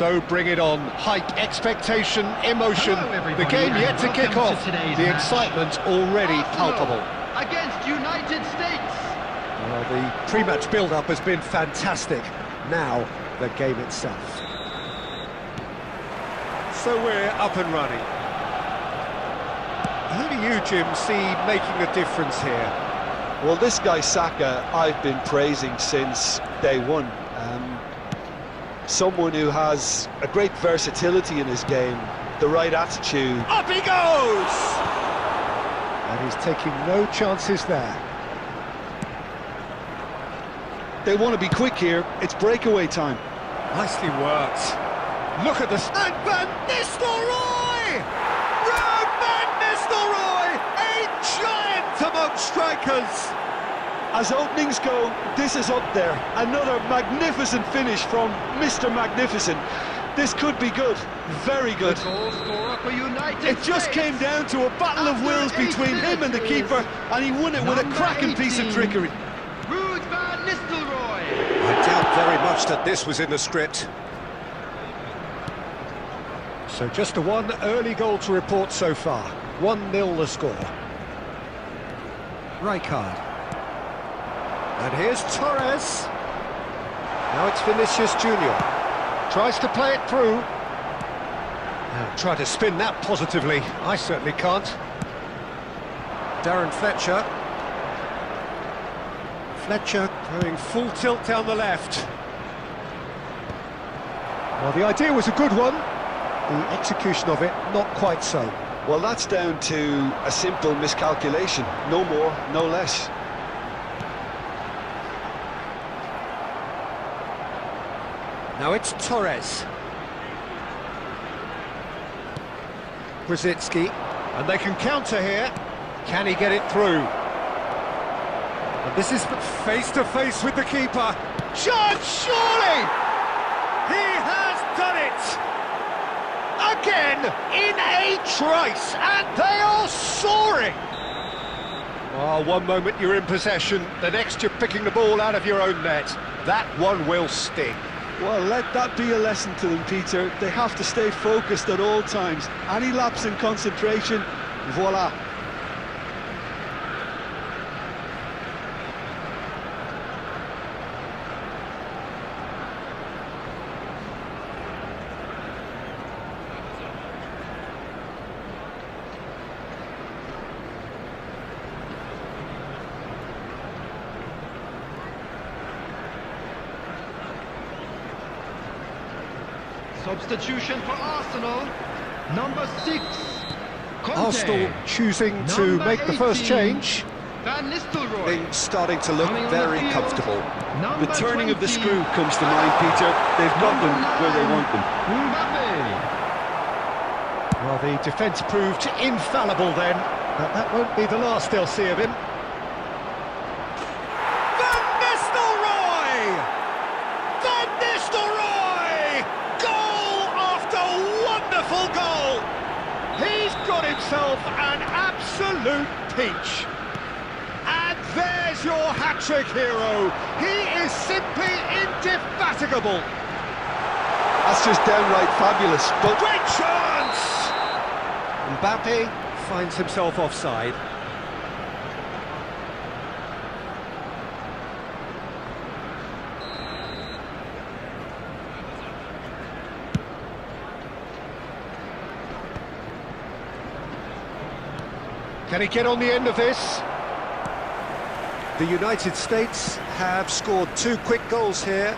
So bring it on. Hike, expectation, emotion.
Hello,
The
everybody,
game yet to
and
kick
welcome
off.
to today's
The
match.
excitement already
Arsenal
palpable.
against United States.
Well, the pre-match build-up has been fantastic. Now, the game itself. So we're up and running. Who do you, Jim, see making a difference here?
Well, this guy Saka, I've been praising since day one. Someone who has a great versatility in his game, the right attitude.
Up he goes! And he's taking no chances there.
They want to be quick here. It's breakaway time.
Nicely worked. Look at this. And Van Nistelrooy! Ruud Van Nistelrooy! A giant among strikers!
As openings go, this is up there. Another magnificent finish from Mr. Magnificent. This could be good, very good.
The goal scorer for United
It just
States.
came down to a battle of
After
wills
8
between him and the
minutes
keeper, and he won it with a
number
cracking piece of
18.
trickery.
Ruud Van Nistelrooy.
I doubt very much that this was in the script. So just the one early goal to report so far. 1-0 the score. Rijkaard. And here's Torres. Now it's Vinicius Junior. Tries to play it through. Now try to spin that positively. I certainly can't. Darren Fletcher. Fletcher going full tilt down the left. Well, the idea was a good one. The execution of it, not quite so.
Well, that's down to a simple miscalculation. No more, no less.
Now it's Torres. Brzezinski, and they can counter here. Can he get it through? And this is face-to-face with the keeper. Chance, surely! He has done it! Again, in a trice, and they are soaring! Oh, one moment you're in possession, the next you're picking the ball out of your own net. That one will sting.
Well, let that be a lesson to them, Peter. They have to stay focused at all times. Any lapse in concentration, voila.
Substitution for Arsenal. Number 6. Conte.
Arsenal choosing to
Number
make the first
18.
change.
Van Nistelrooy.
Things starting to look
Coming on the
very
field.
comfortable.
Number
The turning of the
20.
screw comes to mind, Peter. They've got them where they want them.
Mbappe.
Well, the defence proved infallible then, but that won't be the last they'll see of him. Van Nistelrooy! Van Nistelrooy! Goal after wonderful goal! He's got himself an absolute peach. And there's your hat-trick hero. He is simply indefatigable.
That's just downright fabulous. But
Great chance! Mbappe finds himself offside. Can he get on the end of this? The United States have scored 2 quick goals here.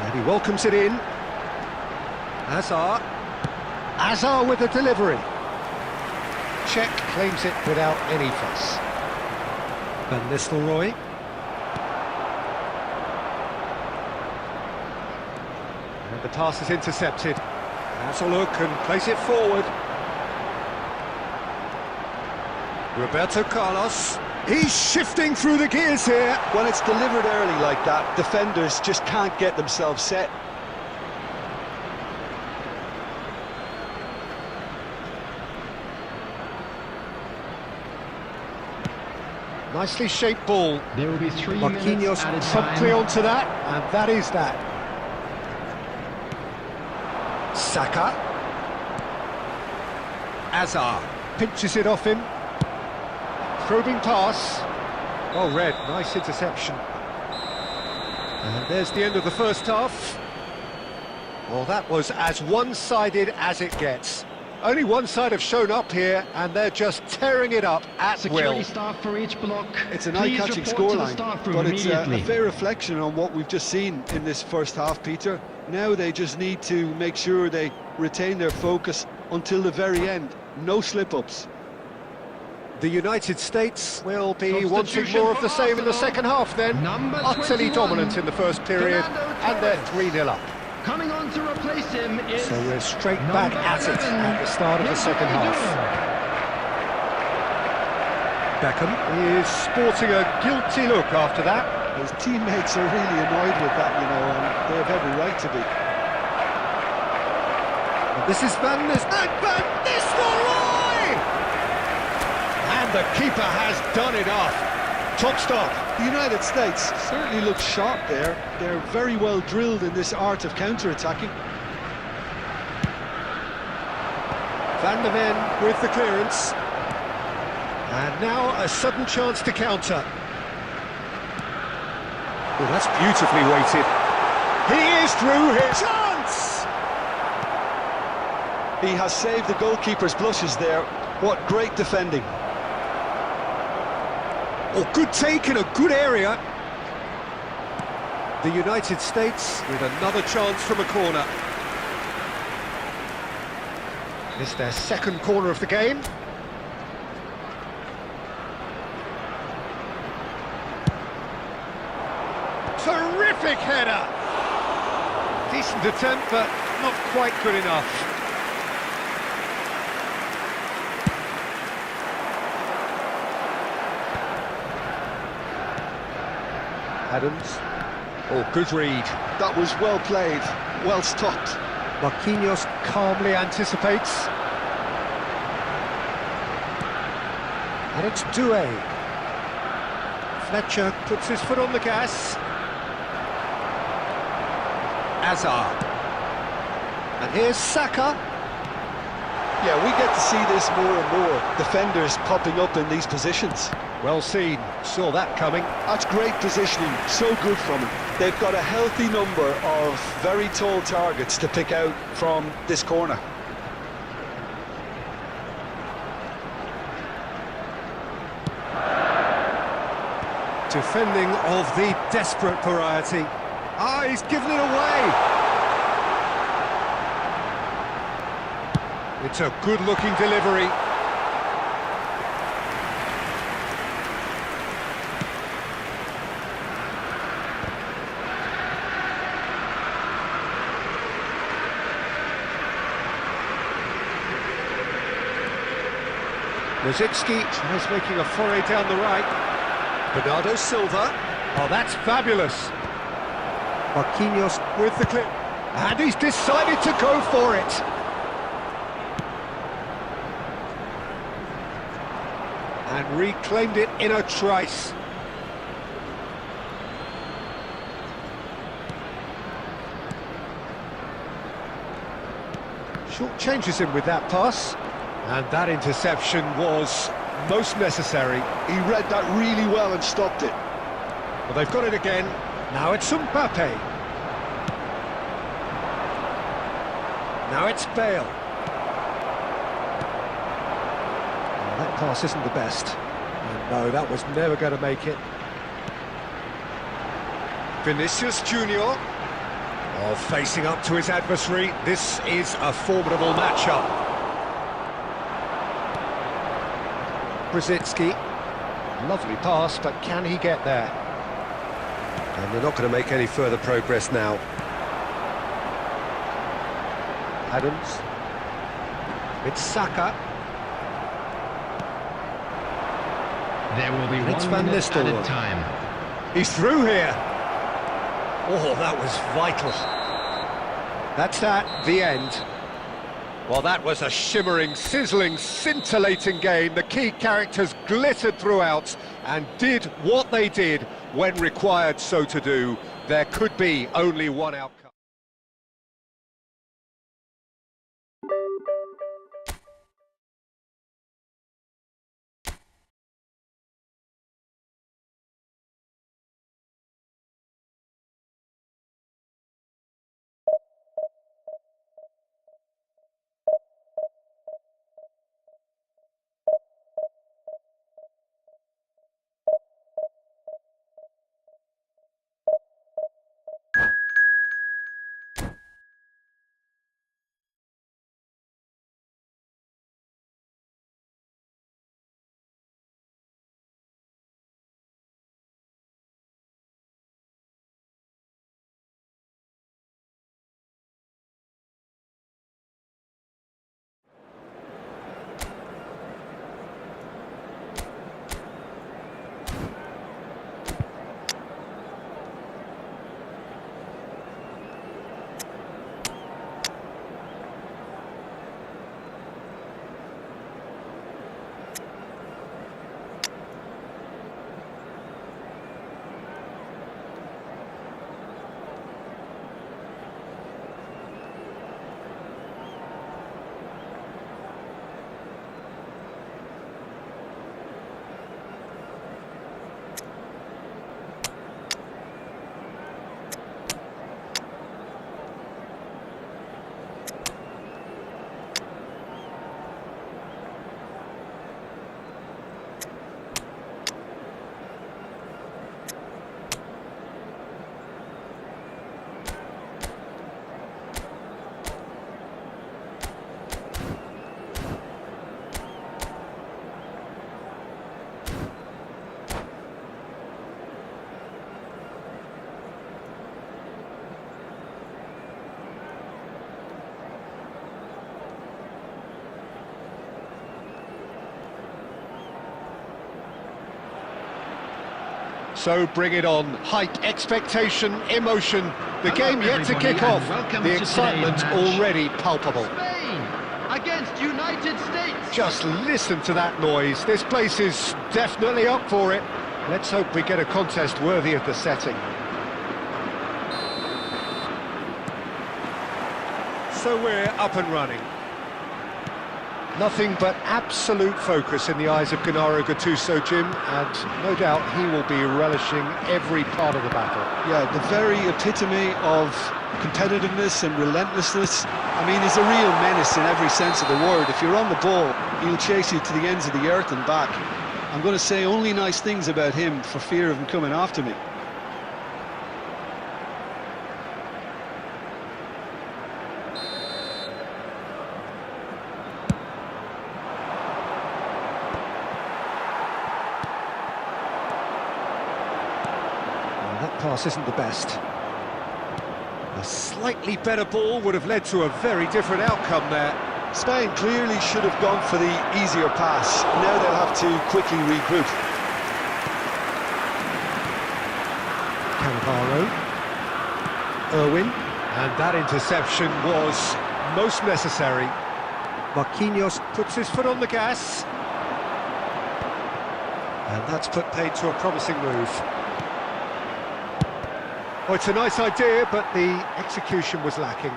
And he welcomes it in. Hazard with the delivery. Czech claims it without any fuss. Van Nistelrooy. And the pass is intercepted. Has a look and plays it forward. Roberto Carlos. He's shifting through the gears here.
when it's delivered early like that, defenders just can't get themselves set.
Nicely shaped ball.
There will be 3
Marquinhos
minutes added
promptly
time.
onto that, and that is that. Saka. Azar pinches it off him. Probing pass. Well read, nice interception. And there's the end of the first half. Well, that was as one-sided as it gets. Only one side have shown up here, and they're just tearing it up at
Security
will.
staff for each block.
It's an
Please
eye-catching
report to the
scoreline,
staff room
but it's a
immediately.
fair reflection on what we've just seen in this first half, Peter. Now they just need to make sure they retain their focus until the very end. No slip-ups.
The United States will be wanting
Substitution
more of
for
the same in the
Arsenal.
second half then.
Number
Utterly
21,
dominant in the first period,
Fernando
and they're
Torres.
3-0 up.
Coming on to replace him is
So we're straight back
number
at it
11,
at the start of the second half. Beckham is sporting a guilty look after that.
His teammates are really annoyed with that, you know, and they have every right to be.
And this is Van Nistelrooy! And the keeper has done it off. Top stop.
The United States certainly look sharp there. They're very well drilled in this art of counter-attacking.
Van der Ven with the clearance. And now a sudden chance to counter. Oh, that's beautifully weighted. He is through his chance!
He has saved the goalkeeper's blushes there. What great defending.
Oh, good take in a good area. The United States with another chance from a corner. It's their second corner of the game. Terrific header! Decent attempt, but not quite good enough. Adams. Oh, good read.
That was well played, well stopped.
Marquinhos calmly anticipates. And it's Doué. Fletcher puts his foot on the gas. Azar. And here's Saka.
Yeah, we get to see this more and more. Defenders popping up in these positions.
Well seen, saw that coming.
That's great positioning, so good from him. They've got a healthy number of very tall targets to pick out from this corner.
Defending of the desperate variety. Ah, he's given it away. It's a good-looking delivery. Rosicki is making a foray down the right. Bernardo Silva. Oh, that's fabulous. Marquinhos with the clip. And he's decided to go for it. And reclaimed it in a trice. Short changes him with that pass. And that interception was most necessary.
He read that really well and stopped it.
Well, they've got it again. Now it's Mbappe. Now it's Bale. Well, that pass isn't the best. And no, that was never going to make it. Vinicius Junior. Oh, facing up to his adversary. This is a formidable matchup. Rosicki. Lovely pass, but can he get there? And they're not going to make any further progress now. Adams. It's Saka.
There will be
It's
1
Van
minute
Nistelrooy.
added time.
He's through here. Oh, that was vital. That's that, the end. Well, that was a shimmering, sizzling, scintillating game. The key characters glittered throughout and did what they did when required so to do. There could be only one outcome. So bring it on. Hype, expectation, emotion. The game yet to kick off. The excitement already palpable.
Spain against United States.
Just listen to that noise. This place is definitely up for it. Let's hope we get a contest worthy of the setting. So we're up and running. Nothing but absolute focus in the eyes of Gennaro Gattuso, Jim, and no doubt he will be relishing every part of the battle.
Yeah, the very epitome of competitiveness and relentlessness. I mean, he's a real menace in every sense of the word. If you're on the ball, he'll chase you to the ends of the earth and back. I'm going to say only nice things about him for fear of him coming after me.
That pass isn't the best. A slightly better ball would have led to a very different outcome there.
Spain clearly should have gone for the easier pass. Now they'll have to quickly regroup.
Cannavaro. Irwin. And that interception was most necessary. Marquinhos puts his foot on the gas. And that's put paid to a promising move. Oh, it's a nice idea, but the execution was lacking.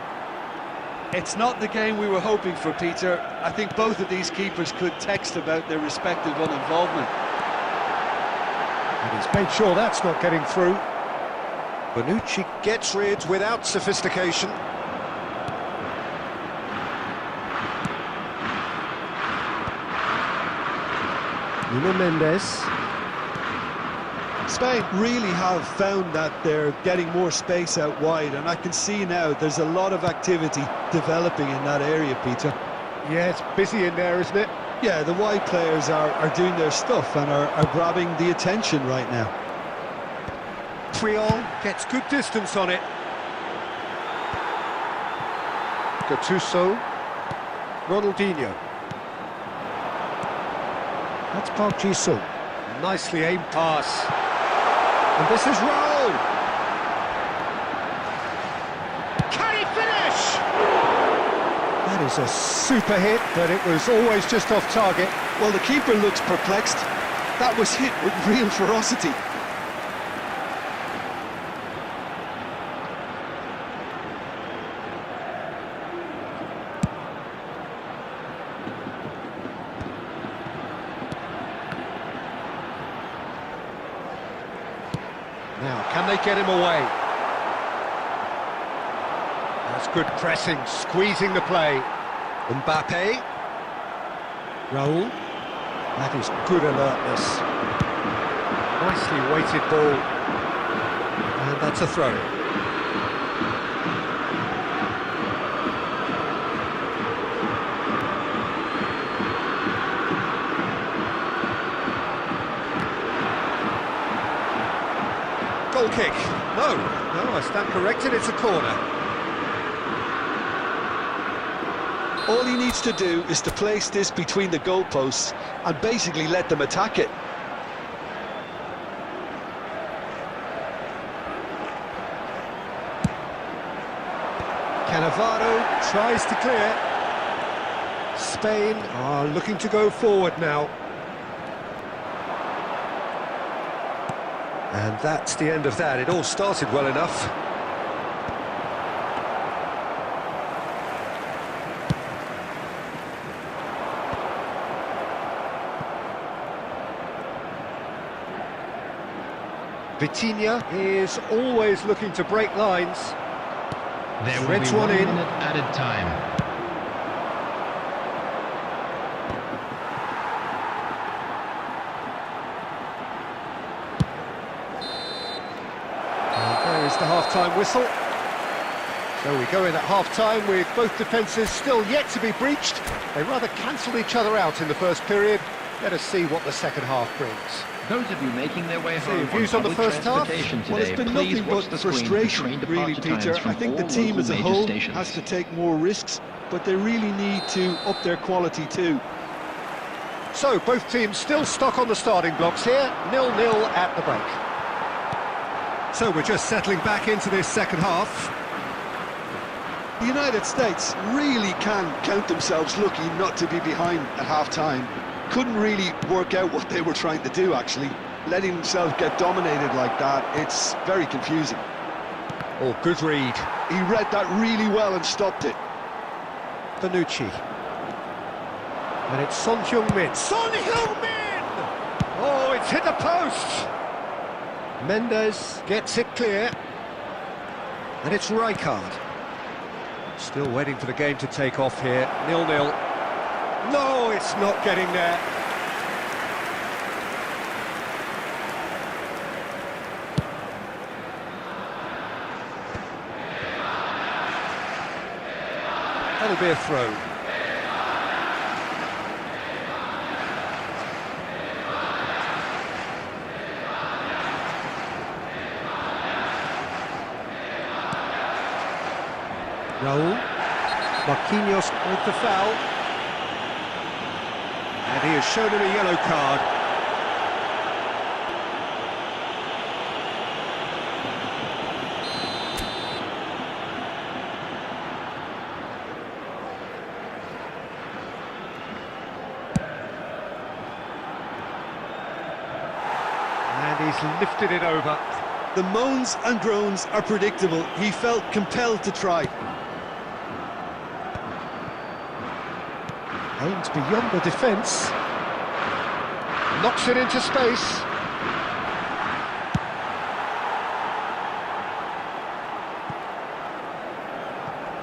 It's not the game we were hoping for, Peter. I think both of these keepers could text about their respective uninvolvement.
And he's made sure that's not getting through. Bonucci gets rid without sophistication. Nuno Mendes.
Spain really have found that they're getting more space out wide, and I can see now there's a lot of activity developing in that area, Peter.
Yeah, it's busy in there, isn't it?
Yeah, the wide players are doing their stuff and are grabbing the attention right now.
Puyol gets good distance on it. Gattuso. Ronaldinho. That's Park Ji-sung. Nicely aimed pass. And this is Raul. Can he finish? That is a super hit, but it was always just off target.
Well, the keeper looks perplexed. That was hit with real ferocity.
Now, can they get him away? That's good pressing, squeezing the play. Mbappe. Raul. That is good alertness. Nicely weighted ball. And that's a throw. Goal kick. No, I stand corrected, it's a corner.
All he needs to do is to place this between the goalposts and basically let them attack it.
Cannavaro tries to clear. Spain are looking to go forward now. And that's the end of that. It all started well enough. Vitinha is always looking to break lines.
There will
Threads
be
one
1
in.
minute added time.
There is the half-time whistle. So we go in at half-time with both defences still yet to be breached. They rather cancelled each other out in the first period. Let us see what the second half brings.
Those of you making their way home
views on the
public
first half?
transportation
Well, it's
today,
been
please
nothing
watch
but
the screen for
frustration,
train
really,
departure
Peter.
times from
I think the
all
team
local
as a
major
whole
stations.
has to take more risks, but they really need to up their quality too.
So both teams still stuck on the starting blocks here, 0-0 at the break. So we're just settling back into this second half.
The United States really can count themselves lucky not to be behind at half-time. Couldn't really work out what they were trying to do, actually. Letting themselves get dominated like that, it's very confusing.
Oh, good read.
He read that really well and stopped it.
Bonucci. And it's Son Heung-min. Son Heung-min! Oh, it's hit the post! Mendes gets it clear. And it's Rijkaard. Still waiting for the game to take off here. 0-0. No, it's not getting there. That'll be a throw. Raul. Marquinhos with the foul. And he has shown him a yellow card. And he's lifted it over.
The moans and groans are predictable. He felt compelled to try.
Aims beyond the defence. Knocks it into space.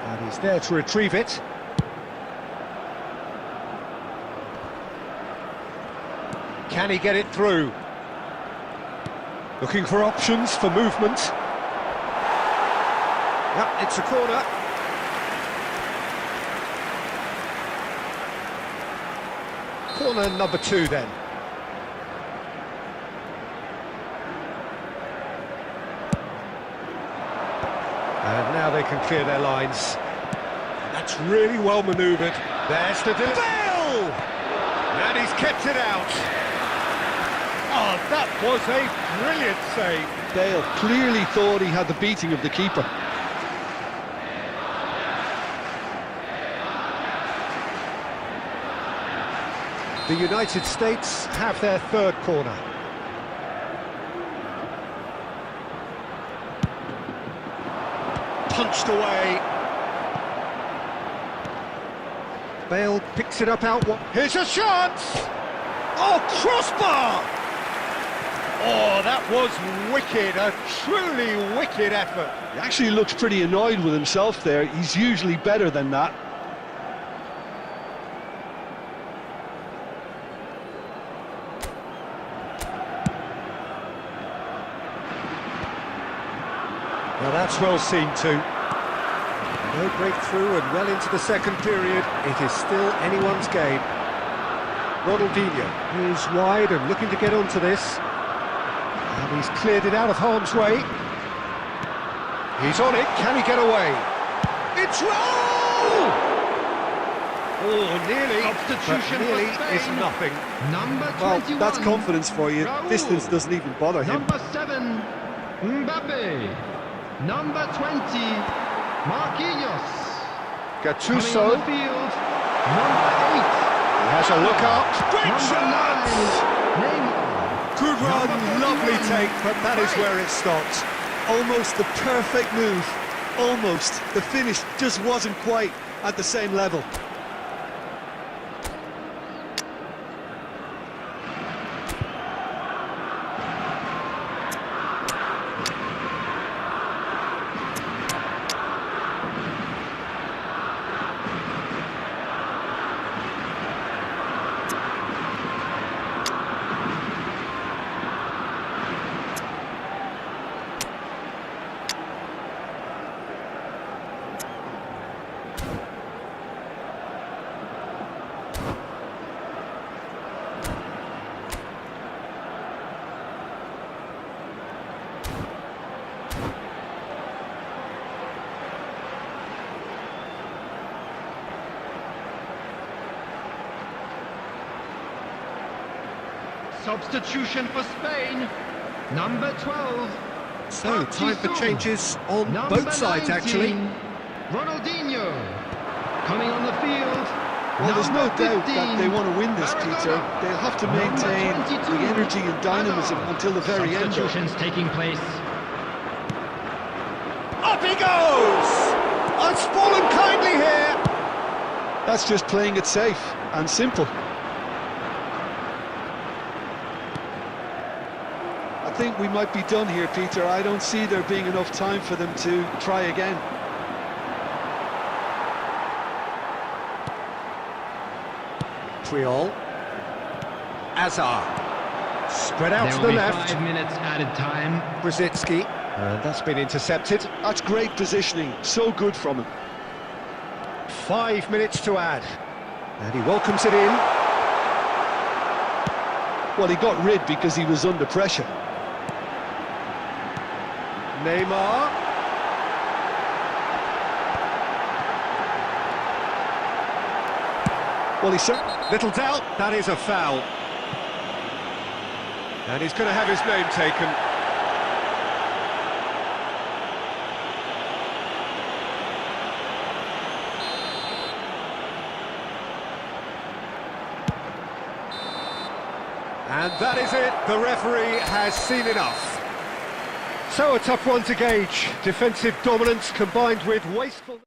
And he's there to retrieve it. Can he get it through? Looking for options for movement. Yep, it's a corner. Corner number 2 then. And now they can clear their lines. That's really well manoeuvred. There's the Bale! And he's kept it out. Oh, that was a brilliant save.
Bale clearly thought he had the beating of the keeper.
The United States have their third corner. Punched away. Bale picks it up out. Here's a chance! Oh, crossbar! Oh, that was wicked, a truly wicked effort.
He actually looks pretty annoyed with himself there. He's usually better than that.
Well, that's well seen too. No breakthrough and well into the second period. It is still anyone's game. Ronaldinho is wide and looking to get onto this. And he's cleared it out of harm's way. He's on it. Can he get away? It's Raul! Oh, nearly.
Substitution
but nearly
for Spain.
is nothing.
Number 21.
Well, that's confidence for you.
Raul.
Distance doesn't even bother him.
Number 7, Mbappe. Number 20, Marquinhos.
Gattuso.
Coming on the field, number 8.
He has a look up. Great
Number
shot!
9, Neymar.
Good run, lovely take, but that is where it stopped.
Almost the perfect move. Almost. The finish just wasn't quite at the same level.
Substitution for Spain, number 12,
So, time for changes on
Number
both sides,
19,
actually.
Ronaldinho coming on the field.
Well, there's no
Number
doubt
15,
that they want to win this,
Maradona.
Peter. They'll have to maintain
Number 22,
the energy and dynamism until the very end.
Substitutions taking place.
Up he goes! It's fallen kindly here!
That's just playing it safe and simple. I think we might be done here, Peter. I don't see there being enough time for them to try again.
Triol. Azar. Spread out
There
to
will
the
be
left.
5 minutes added time.
Brzezinski. And that's been intercepted.
That's great positioning. So good from him.
5 minutes to add. And he welcomes it in.
Well, he got rid because he was under pressure.
Neymar.
Well, he said,
Little doubt, that is a foul. And he's going to have his name taken. And that is it. The referee has seen enough. So a tough one to gauge. Defensive dominance combined with wasteful...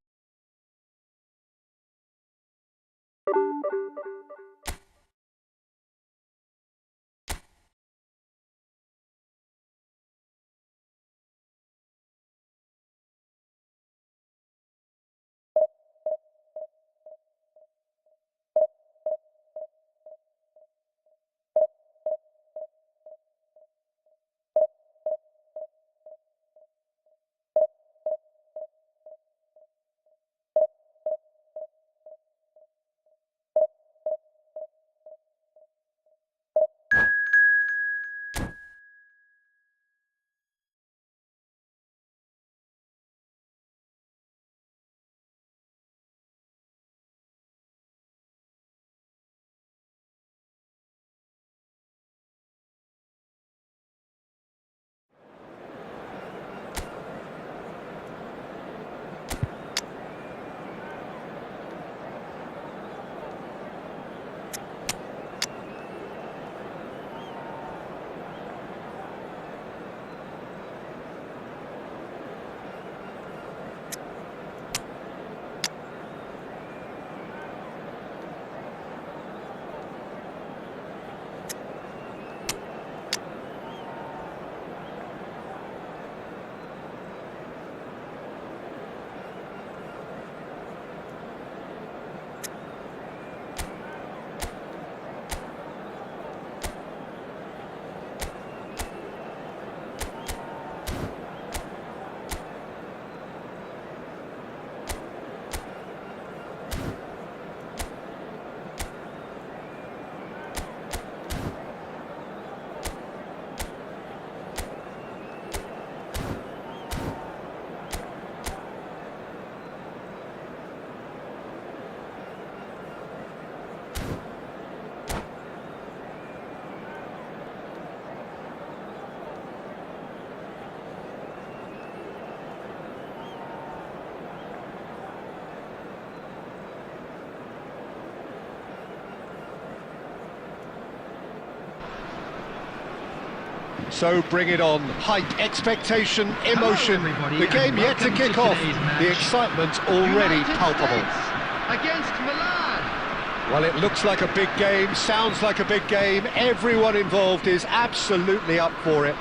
So bring it on. Hype, expectation, emotion.
everybody,
The game
and
yet to
welcome
kick
to
off.
today's match.
The excitement already
United
palpable.
States against Milan.
Well, it looks like a big game, sounds like a big game. Everyone involved is absolutely up for it.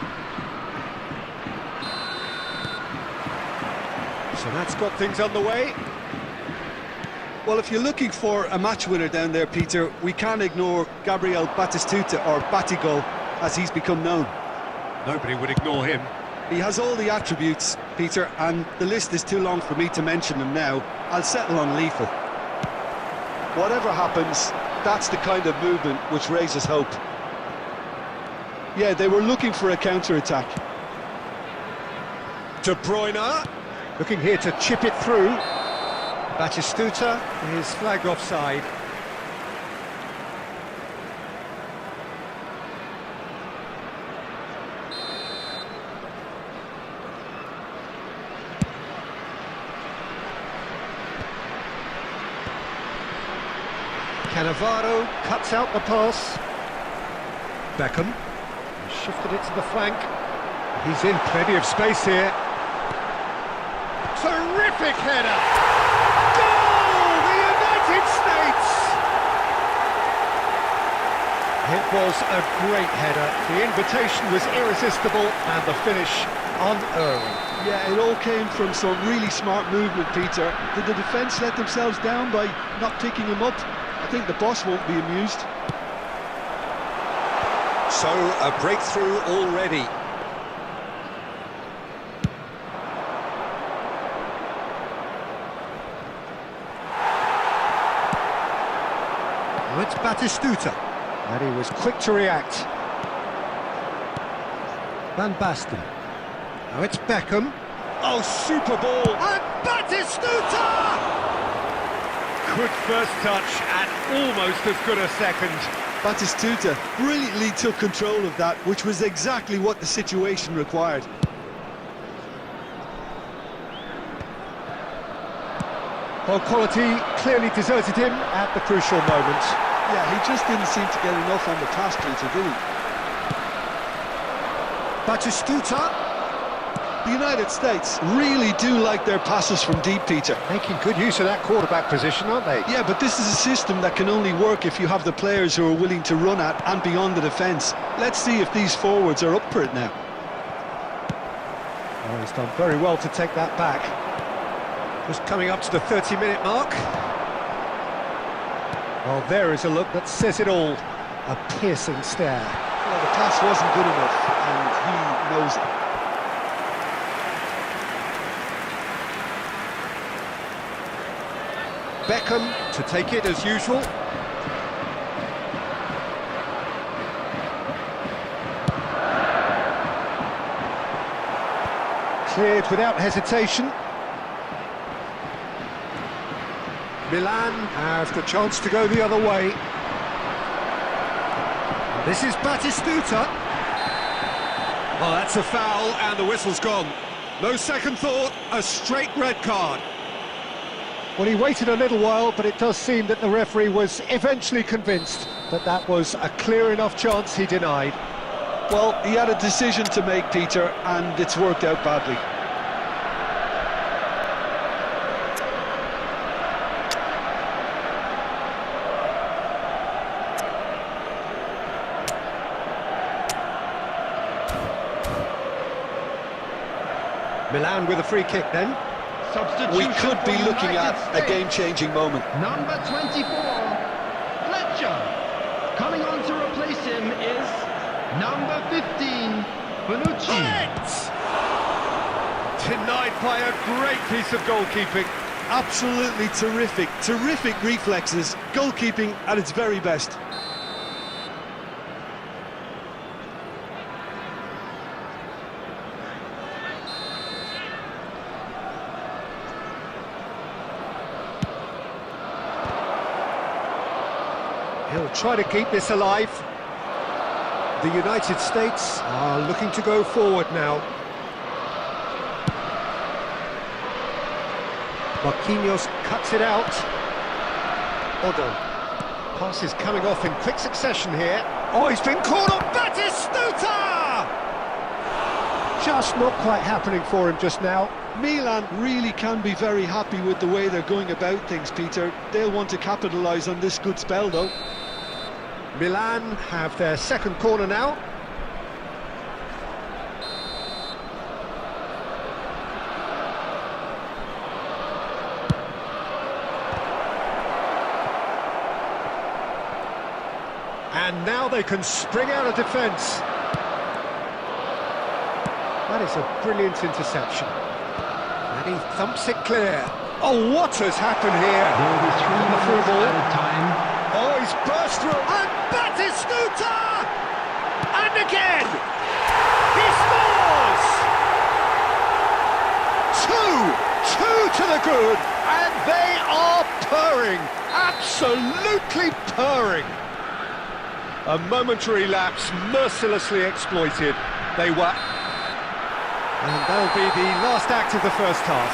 So that's got things underway.
well, if you're looking for a match winner down there, Peter, we can't ignore Gabriel Batistuta, or Batigol, as he's become known.
Nobody would ignore him.
He has all the attributes, Peter, and the list is too long for me to mention them now. I'll settle on lethal. Whatever happens, that's the kind of movement which raises hope. Yeah, they were looking for a counter-attack.
De Bruyne, looking here to chip it through. Batistuta is flagged offside. Cannavaro cuts out the pass. Beckham shifted it to the flank. He's in plenty of space here. Terrific header! Goal! The United States! It was a great header. The invitation was irresistible and the finish unerring.
Yeah, it all came from some really smart movement, Peter. Did the defence let themselves down by not picking him up? I think the boss won't be amused.
So, a breakthrough already. Now it's Batistuta, and he was quick to react. Van Basten. Now it's Beckham. Oh, super ball! And Batistuta! Good first touch and almost as good a second.
Batistuta brilliantly took control of that, which was exactly what the situation required.
Well, quality clearly deserted him at the crucial moment.
Yeah, he just didn't seem to get enough on the pass, Peter, did he?
Batistuta.
The United States really do like their passes from deep, Peter.
Making good use of that quarterback position, aren't they?
Yeah, but this is a system that can only work if you have the players who are willing to run at and beyond the defence. Let's see if these forwards are up for it now.
Oh, he's done very well to take that back. Just coming up to the 30-minute mark. Well, there is a look that says it all. A piercing stare.
Well, the pass wasn't good enough, and he knows it.
Beckham to take it as usual. Cleared without hesitation. Milan have the chance to go the other way. This is Batistuta. Well, that's a foul and the whistle's gone. No second thought, a straight red card. Well, he waited a little while, but it does seem that the referee was eventually convinced that that was a clear enough chance he denied.
Well, he had a decision to make, Peter, and it's worked out badly.
Milan with a free kick then.
We could be looking at a game-changing moment.
Number 24, Fletcher. Coming on to replace him is number 15, Bonucci.
Denied by a great piece of goalkeeping.
Absolutely terrific, terrific reflexes. Goalkeeping at its very best.
He'll try to keep this alive. The United States are looking to go forward now. Marquinhos cuts it out. Odo. Pass is coming off in quick succession here. Oh, he's been caught on Batistuta! Just not quite happening for him just now.
Milan really can be very happy with the way they're going about things, Peter. They'll want to capitalise on this good spell, though.
Milan have their second corner now. And now they can spring out of defence. That is a brilliant interception. And he thumps it clear. Oh, what has happened here?
There will be 3 minutes at a time.
Oh, he's burst through. And Batistuta! And again! He scores! 2 to the good. And they are purring. Absolutely purring. A momentary lapse mercilessly exploited. They were... And that'll be the last act of the first half.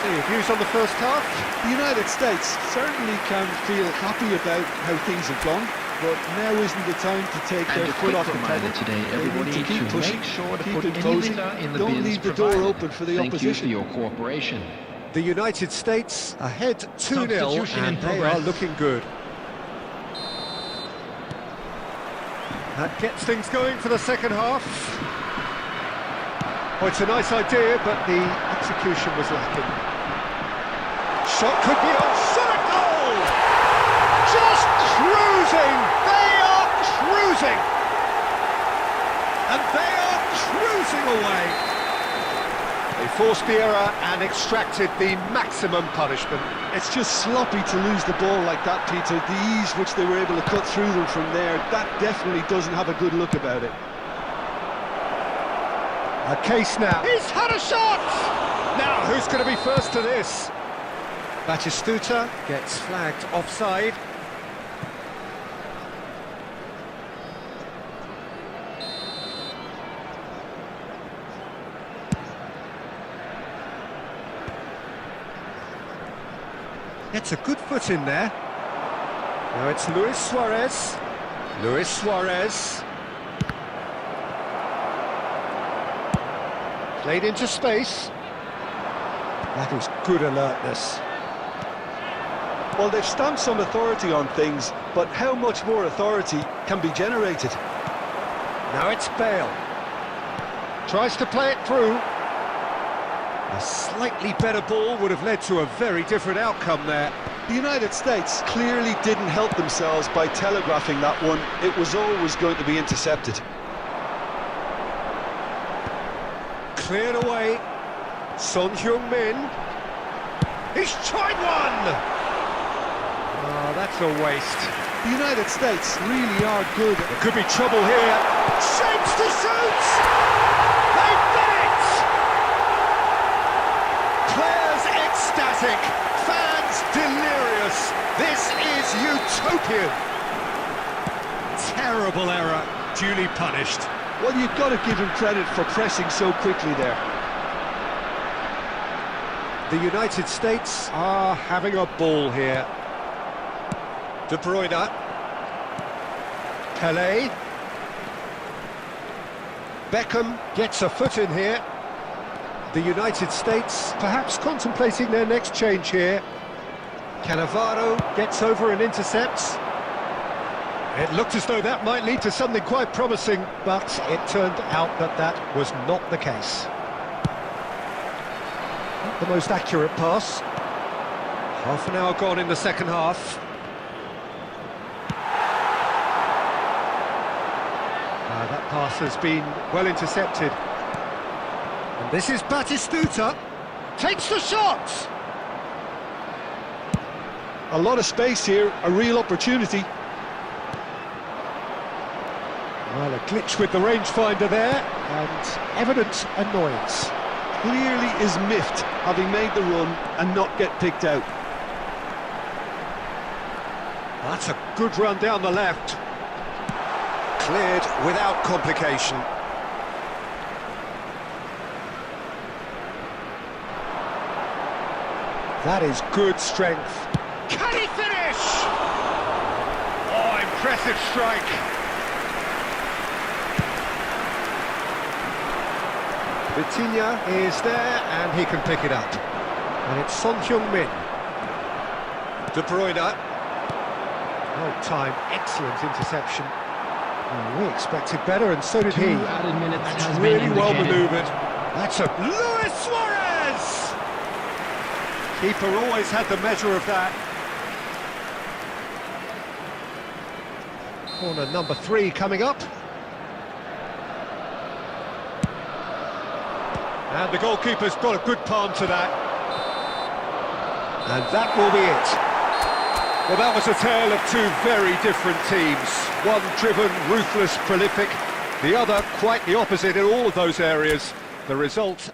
So your views on the first half?
The United States certainly can feel happy about how things have gone, but now isn't the time to take
And
their
a
foot
quick
off the
reminder
pedal.
today,
They
everybody,
need to keep
to
pushing,
make sure to
keep
put any
imposing.
litter in the
Don't
bins
leave the door
provided.
open for the
Thank
opposition.
you for your cooperation.
The United States ahead 2-0,
Substitution in
and they
progress.
are looking good. That gets things going for the second half. Oh, it's a nice idea, but the execution was lacking. Shot could be on, shot at goal! Just cruising! They are cruising! And they are cruising away! They forced the error and extracted the maximum punishment.
It's just sloppy to lose the ball like that, Peter. The ease which they were able to cut through them from there, that definitely doesn't have a good look about it.
A case now. He's had a shot! Now, who's going to be first to this? Batistuta gets flagged offside. Gets a good foot in there. Now it's Luis Suarez. Luis Suarez. Played into space. That is good alertness.
Well, they've stamped some authority on things, but how much more authority can be generated?
Now it's Bale. Tries to play it through. A slightly better ball would have led to a very different outcome there.
The United States clearly didn't help themselves by telegraphing that one. It was always going to be intercepted.
Cleared away. Son Heung-min. He's tried one! Oh, that's a waste.
The United States really are good.
There could be trouble here. Shapes to shoot! They've done it! Players ecstatic. Fans delirious. This is utopian. Terrible error. Duly punished.
Well, you've got to give him credit for pressing so quickly there.
The United States are having a ball here. De Bruyne. Pelé. Beckham gets a foot in here. The United States perhaps contemplating their next change here. Cannavaro gets over and intercepts. It looked as though that might lead to something quite promising, but it turned out that that was not the case. Not the most accurate pass. Half an hour gone in the second half. That pass has been well intercepted. And this is Batistuta. Takes the shot!
A lot of space here, a real opportunity.
Well, a glitch with the rangefinder there, and evident annoyance.
Clearly is miffed, having made the run and not get picked out.
That's a good run down the left. Cleared without complication. That is good strength. Can he finish? Oh, impressive strike. Vitinha is there, and he can pick it up. And it's Son Heung-min. De Bruyne. Well timed, excellent interception. We expected better, and so did he.
2 added minutes
That's
has
really
been
well
indicated.
manoeuvred. That's a Luis Suarez! Keeper always had the measure of that. Corner number 3 coming up. And the goalkeeper's got a good palm to that. And that will be it. Well, that was a tale of two very different teams. One driven, ruthless, prolific. The other quite the opposite in all of those areas. The result...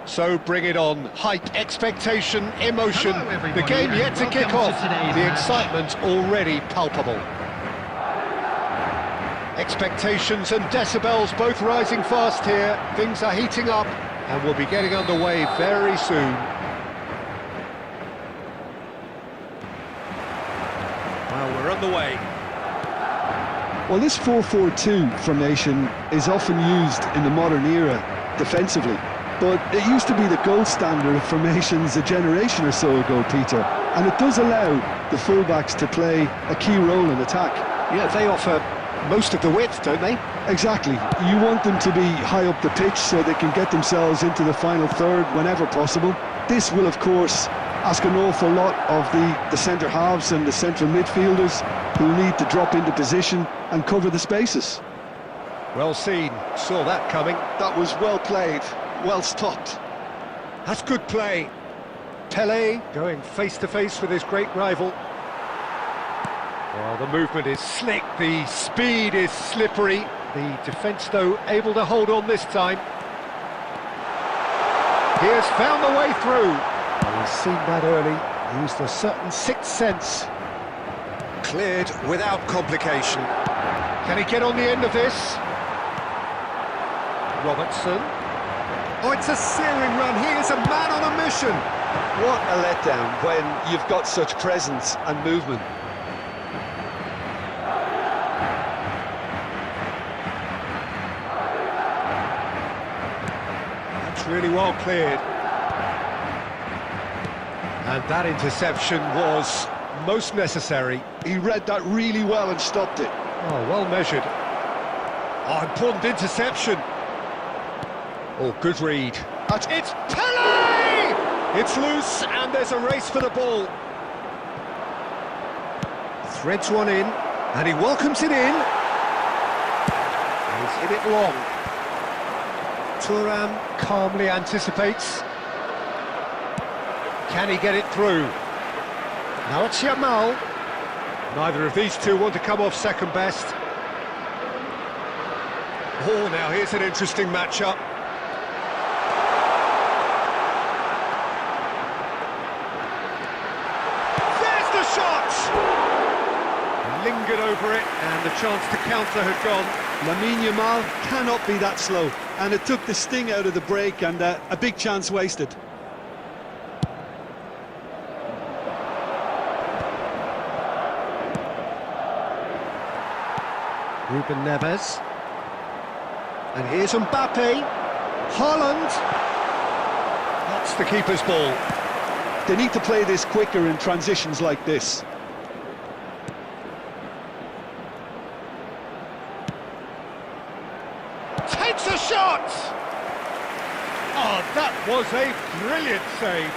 So bring it on. Hype, expectation, emotion.
Hello,
The
everybody,
game yet to
and
kick
welcome
off.
to today's
The
match.
excitement already palpable. Expectations and decibels both rising fast here. Things are heating up and we'll be getting underway very soon. Well, we're underway.
Well, this 4-4-2 formation is often used in the modern era defensively, but it used to be the gold standard of formations a generation or so ago, Peter, and it does allow the fullbacks to play a key role in attack.
Yeah, they offer most of the width, don't they?
Exactly. You want them to be high up the pitch so they can get themselves into the final third whenever possible. This will, of course, ask an awful lot of the centre halves and the central midfielders who need to drop into position and cover the spaces.
Well seen, saw that coming.
That was well played, well stopped.
That's good play. Pelé going face to face with his great rival. Well, the movement is slick, the speed is slippery. The defence, though, able to hold on this time. He has found the way through. Well, he's seen that early, used a certain sixth sense. Cleared without complication. Can he get on the end of this? Robertson. Oh, it's a searing run. He is a man on a mission.
What a letdown when you've got such presence and movement.
That's really well cleared. And that interception was most necessary.
He read that really well and stopped it.
Oh, well measured. Oh, important interception. Oh, good read. It's Pelé! It's loose, and there's a race for the ball. Threads one in, and he welcomes it in. He's hit it long. Thuram calmly anticipates. Can he get it through? Now it's Yamal. Neither of these two want to come off second best. Oh, now here's an interesting matchup. There's the shot! Lingered over it, and the chance to counter had gone.
Lamine Yamal cannot be that slow, and it took the sting out of the break and a big chance wasted.
Ruben Neves. And here's Mbappe. Haaland. That's the keeper's ball.
They need to play this quicker in transitions like this.
Takes a shot! Oh, that was a brilliant save.